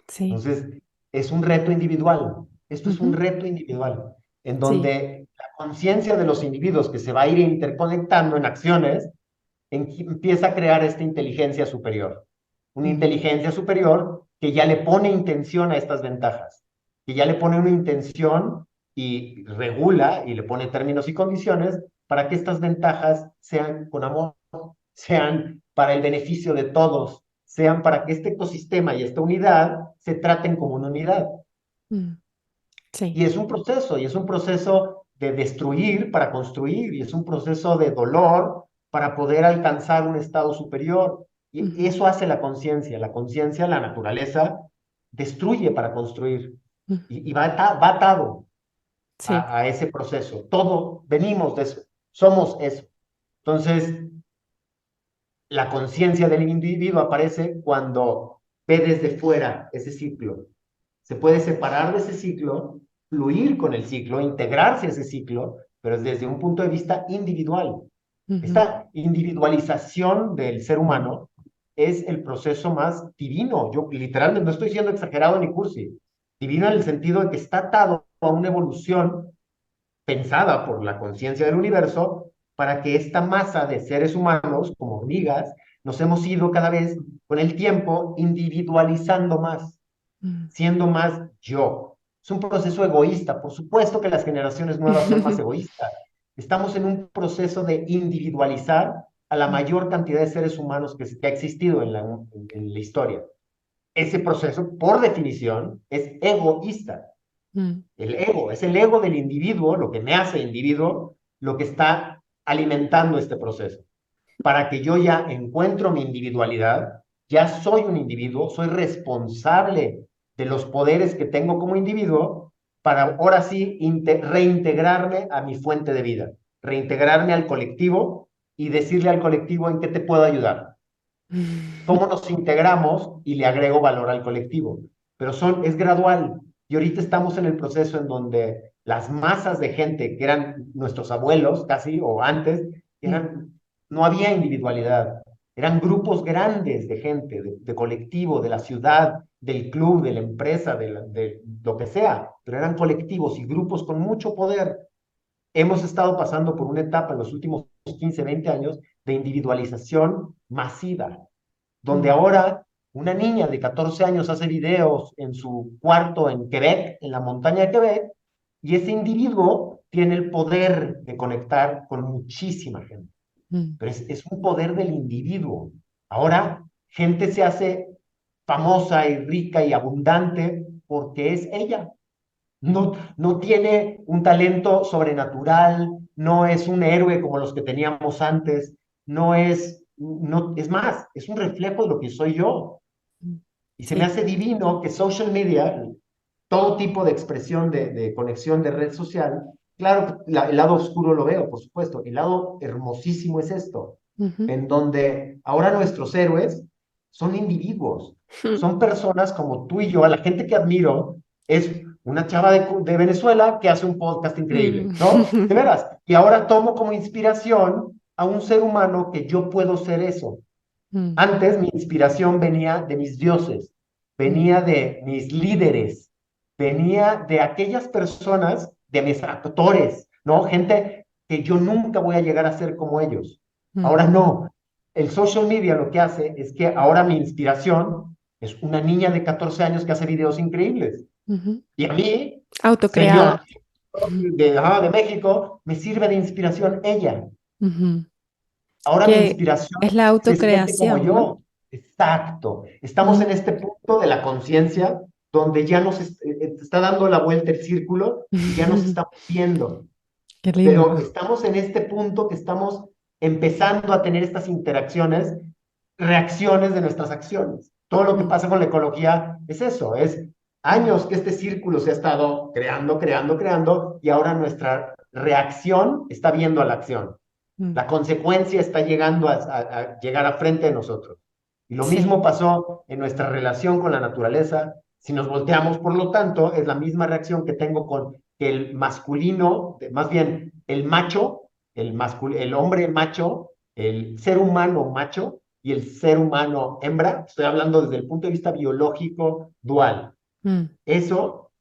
Sí. Entonces, es un reto individual. Esto es un reto individual, en donde la conciencia de los individuos que se va a ir interconectando en acciones empieza a crear esta inteligencia superior. Una inteligencia superior que ya le pone intención a estas ventajas, que ya le pone una intención y regula y le pone términos y condiciones para que estas ventajas sean con amor, sean para el beneficio de todos, sean para que este ecosistema y esta unidad se traten como una unidad. Sí. Y es un proceso de destruir para construir, y es un proceso de dolor para poder alcanzar un estado superior. Y eso hace la conciencia. La conciencia, la naturaleza, destruye para construir. Y va atado a ese proceso. Todo venimos de eso, somos eso. Entonces, la conciencia del individuo aparece cuando ve desde fuera ese ciclo. Se puede separar de ese ciclo, fluir con el ciclo, integrarse a ese ciclo, pero desde un punto de vista individual. Esta individualización del ser humano es el proceso más divino. Yo literalmente no estoy siendo exagerado ni cursi. Divino en el sentido de que está atado a una evolución pensada por la conciencia del universo para que esta masa de seres humanos, como hormigas, nos hemos ido cada vez con el tiempo individualizando más, siendo más yo. Es un proceso egoísta. Por supuesto que las generaciones nuevas son más egoístas. Estamos en un proceso de individualizar a la mayor cantidad de seres humanos que ha existido en la historia. ese proceso, por definición, es egoísta. Mm, El ego, es el ego del individuo, lo que me hace individuo, lo que está alimentando este proceso. Para que yo ya encuentro mi individualidad, ya soy un individuo, soy responsable de los poderes que tengo como individuo, para ahora sí reintegrarme a mi fuente de vida, reintegrarme al colectivo y decirle al colectivo en qué te puedo ayudar, cómo nos integramos y le agrego valor al colectivo. Pero es gradual. Y ahorita estamos en el proceso en donde las masas de gente que eran nuestros abuelos casi o antes, mm, no había individualidad. Eran grupos grandes de gente, de colectivo, de la ciudad, del club, de la empresa, de lo que sea, pero eran colectivos y grupos con mucho poder. Hemos estado pasando por una etapa en los últimos 15, 20 años de individualización masiva, donde mm, ahora una niña de 14 años hace videos en su cuarto en Quebec, en la montaña de Quebec, y ese individuo tiene el poder de conectar con muchísima gente. mm. Pero es un poder del individuo. Ahora, gente se hace famosa y rica y abundante porque es ella. No tiene un talento sobrenatural, no es un héroe como los que teníamos antes, es más, es un reflejo de lo que soy yo. Y se me Sí. hace divino que social media, todo tipo de expresión de conexión de red social, claro, que el lado oscuro lo veo, por supuesto, el lado hermosísimo es esto, Ujú. en donde ahora nuestros héroes son individuos, son personas como tú y yo, a la gente que admiro es una chava de Venezuela que hace un podcast increíble, ¿no? De Mm. veras. Y ahora tomo como inspiración a un ser humano que yo puedo ser eso. Mm, Antes mi inspiración venía de mis dioses, mm, venía de mis líderes, venía de aquellas personas, de mis actores, ¿no? Gente que yo nunca voy a llegar a ser como ellos. mm, Ahora no. El social media lo que hace es que ahora mi inspiración es una niña de 14 años que hace videos increíbles. ujú. Y a mí, señor Autocreada. de México, me sirve de inspiración ella. Ujú. Ahora mi Que inspiración es la es gente como autocreación, ¿no? yo. Exacto. Estamos en Ujú. este punto de la conciencia donde ya está dando la vuelta el círculo y ya nos estamos viendo. Qué Pero lindo. estamos en este punto que estamos empezando a tener estas interacciones, reacciones de nuestras acciones. Todo lo que Mm, pasa con la ecología es eso, es años que este círculo se ha estado creando, creando, creando, y ahora nuestra reacción está viendo a la acción. mm. La consecuencia está llegando a llegar a frente de nosotros. Y lo Sí. mismo pasó en nuestra relación con la naturaleza. Si nos volteamos, por lo tanto, es la misma reacción que tengo con el masculino, más bien el macho, el hombre macho, el ser humano macho y el ser humano hembra. Estoy hablando desde el punto de vista biológico dual. Mm, Eso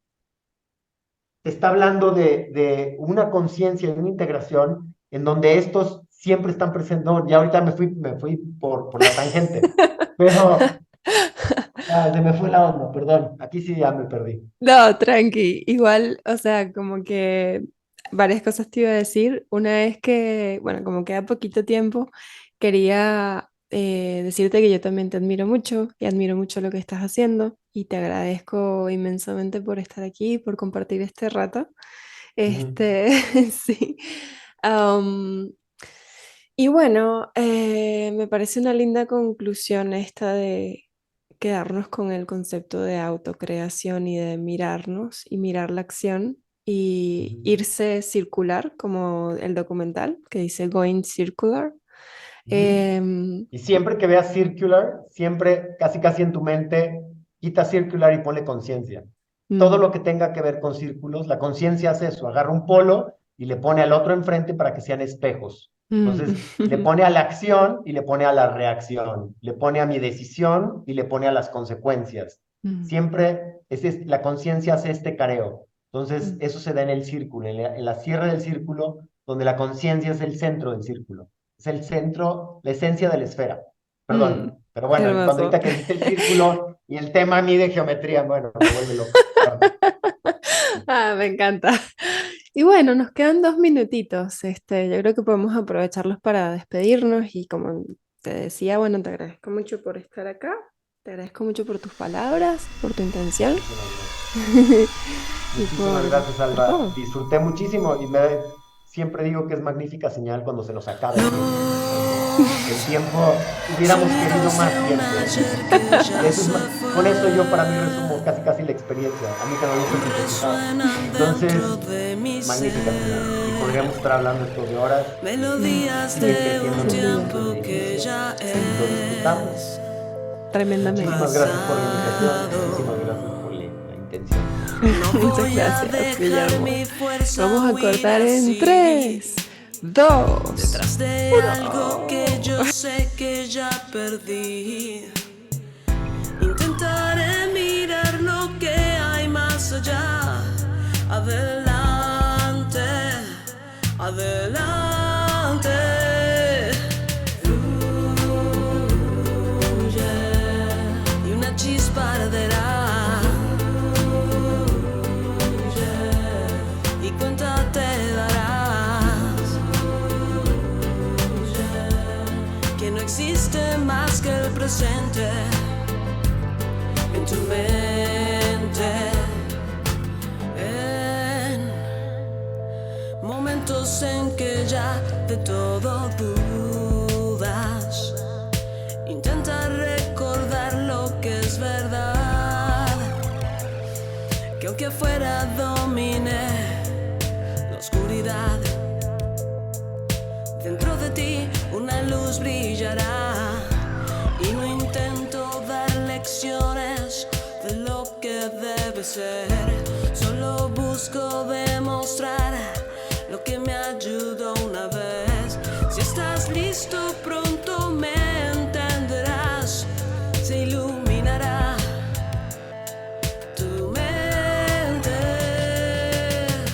te está hablando de una conciencia, de una integración en donde estos siempre están presentes. No, ya ahorita me fui por la tangente, pero se me fue la onda, perdón. Aquí sí ya me perdí. No, tranqui. Igual, o sea, como que varias cosas te iba a decir. Una es que, bueno, como queda poquito tiempo, quería decirte que yo también te admiro mucho y admiro mucho lo que estás haciendo y te agradezco inmensamente por estar aquí, por compartir este rato. Ujú, Este, sí. Am, y bueno, me parece una linda conclusión esta de quedarnos con el concepto de autocreación y de mirarnos y mirar la acción y ujú, irse circular, como el documental que dice Going Circular. ujú. Em, Y siempre que veas circular, siempre, casi casi en tu mente, quita circular y ponle conciencia. Todo mm, lo que tenga que ver con círculos, la conciencia hace eso, agarra un polo y le pone al otro enfrente para que sean espejos. mm, Entonces, le pone a la acción y le pone a la reacción, le pone a mi decisión y le pone a las consecuencias. mm, Siempre la conciencia hace este careo. Entonces, mm, eso se da en el círculo, en la cierre del círculo, donde la conciencia es el centro del círculo, es el centro, la esencia de la esfera. mm. Perdón, pero Qué bueno, cuando hermoso. ahorita que dijiste el círculo y el tema a mí de geometría, bueno, me vuelve loco. Perdón. Ah, me encanta. Y bueno, nos quedan 2 minutitos. Yo creo que podemos aprovecharlos para despedirnos y como te decía, bueno, te agradezco mucho por estar acá. Te agradezco mucho por tus palabras, por tu intención y Muchísimas por gracias, Alba. todo. Disfruté muchísimo y siempre digo que es magnífica señal cuando se nos acaba el tiempo. Hubiéramos querido más tiempo. Con eso yo para mí resumo casi la experiencia. A mí que me gusta sintetizar. Entonces, magnífica señal. Y podríamos estar hablando esto de horas. Siguen creciendo los beneficios. Lo disfrutamos. Tremendamente. Muchísimas gracias por la invitación. Muchísimas gracias por la intención. Muchas gracias, Guillermo. Vamos a cortar en 3, 2, Detrás de algo que yo sé que ya perdí. Intentaré mirar lo que hay más allá. Adelante, adelante. Fluye y una chispa arderá. Fluye y cuenta te darás. Fluye que no existe más que el presente. En tu mente, en momentos en que ya de todo dudas, intenta recordar lo que es verdad, que aunque afuera domine la oscuridad, dentro de ti una luz brillará. Y no intento dar lecciones de lo que debe ser, solo busco demostrar lo que me ayudó una vez. Si estás listo, pronto me entenderás, se iluminará tu mente.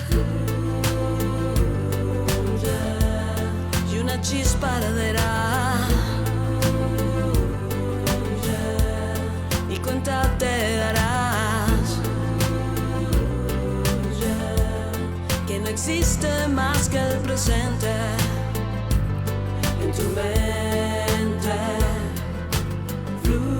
Fluye y una chispa arderá. Te darás, que no existe más que el presente en tu mente. Fluye,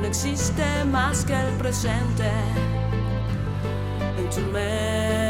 existe más que el presente en tu mente.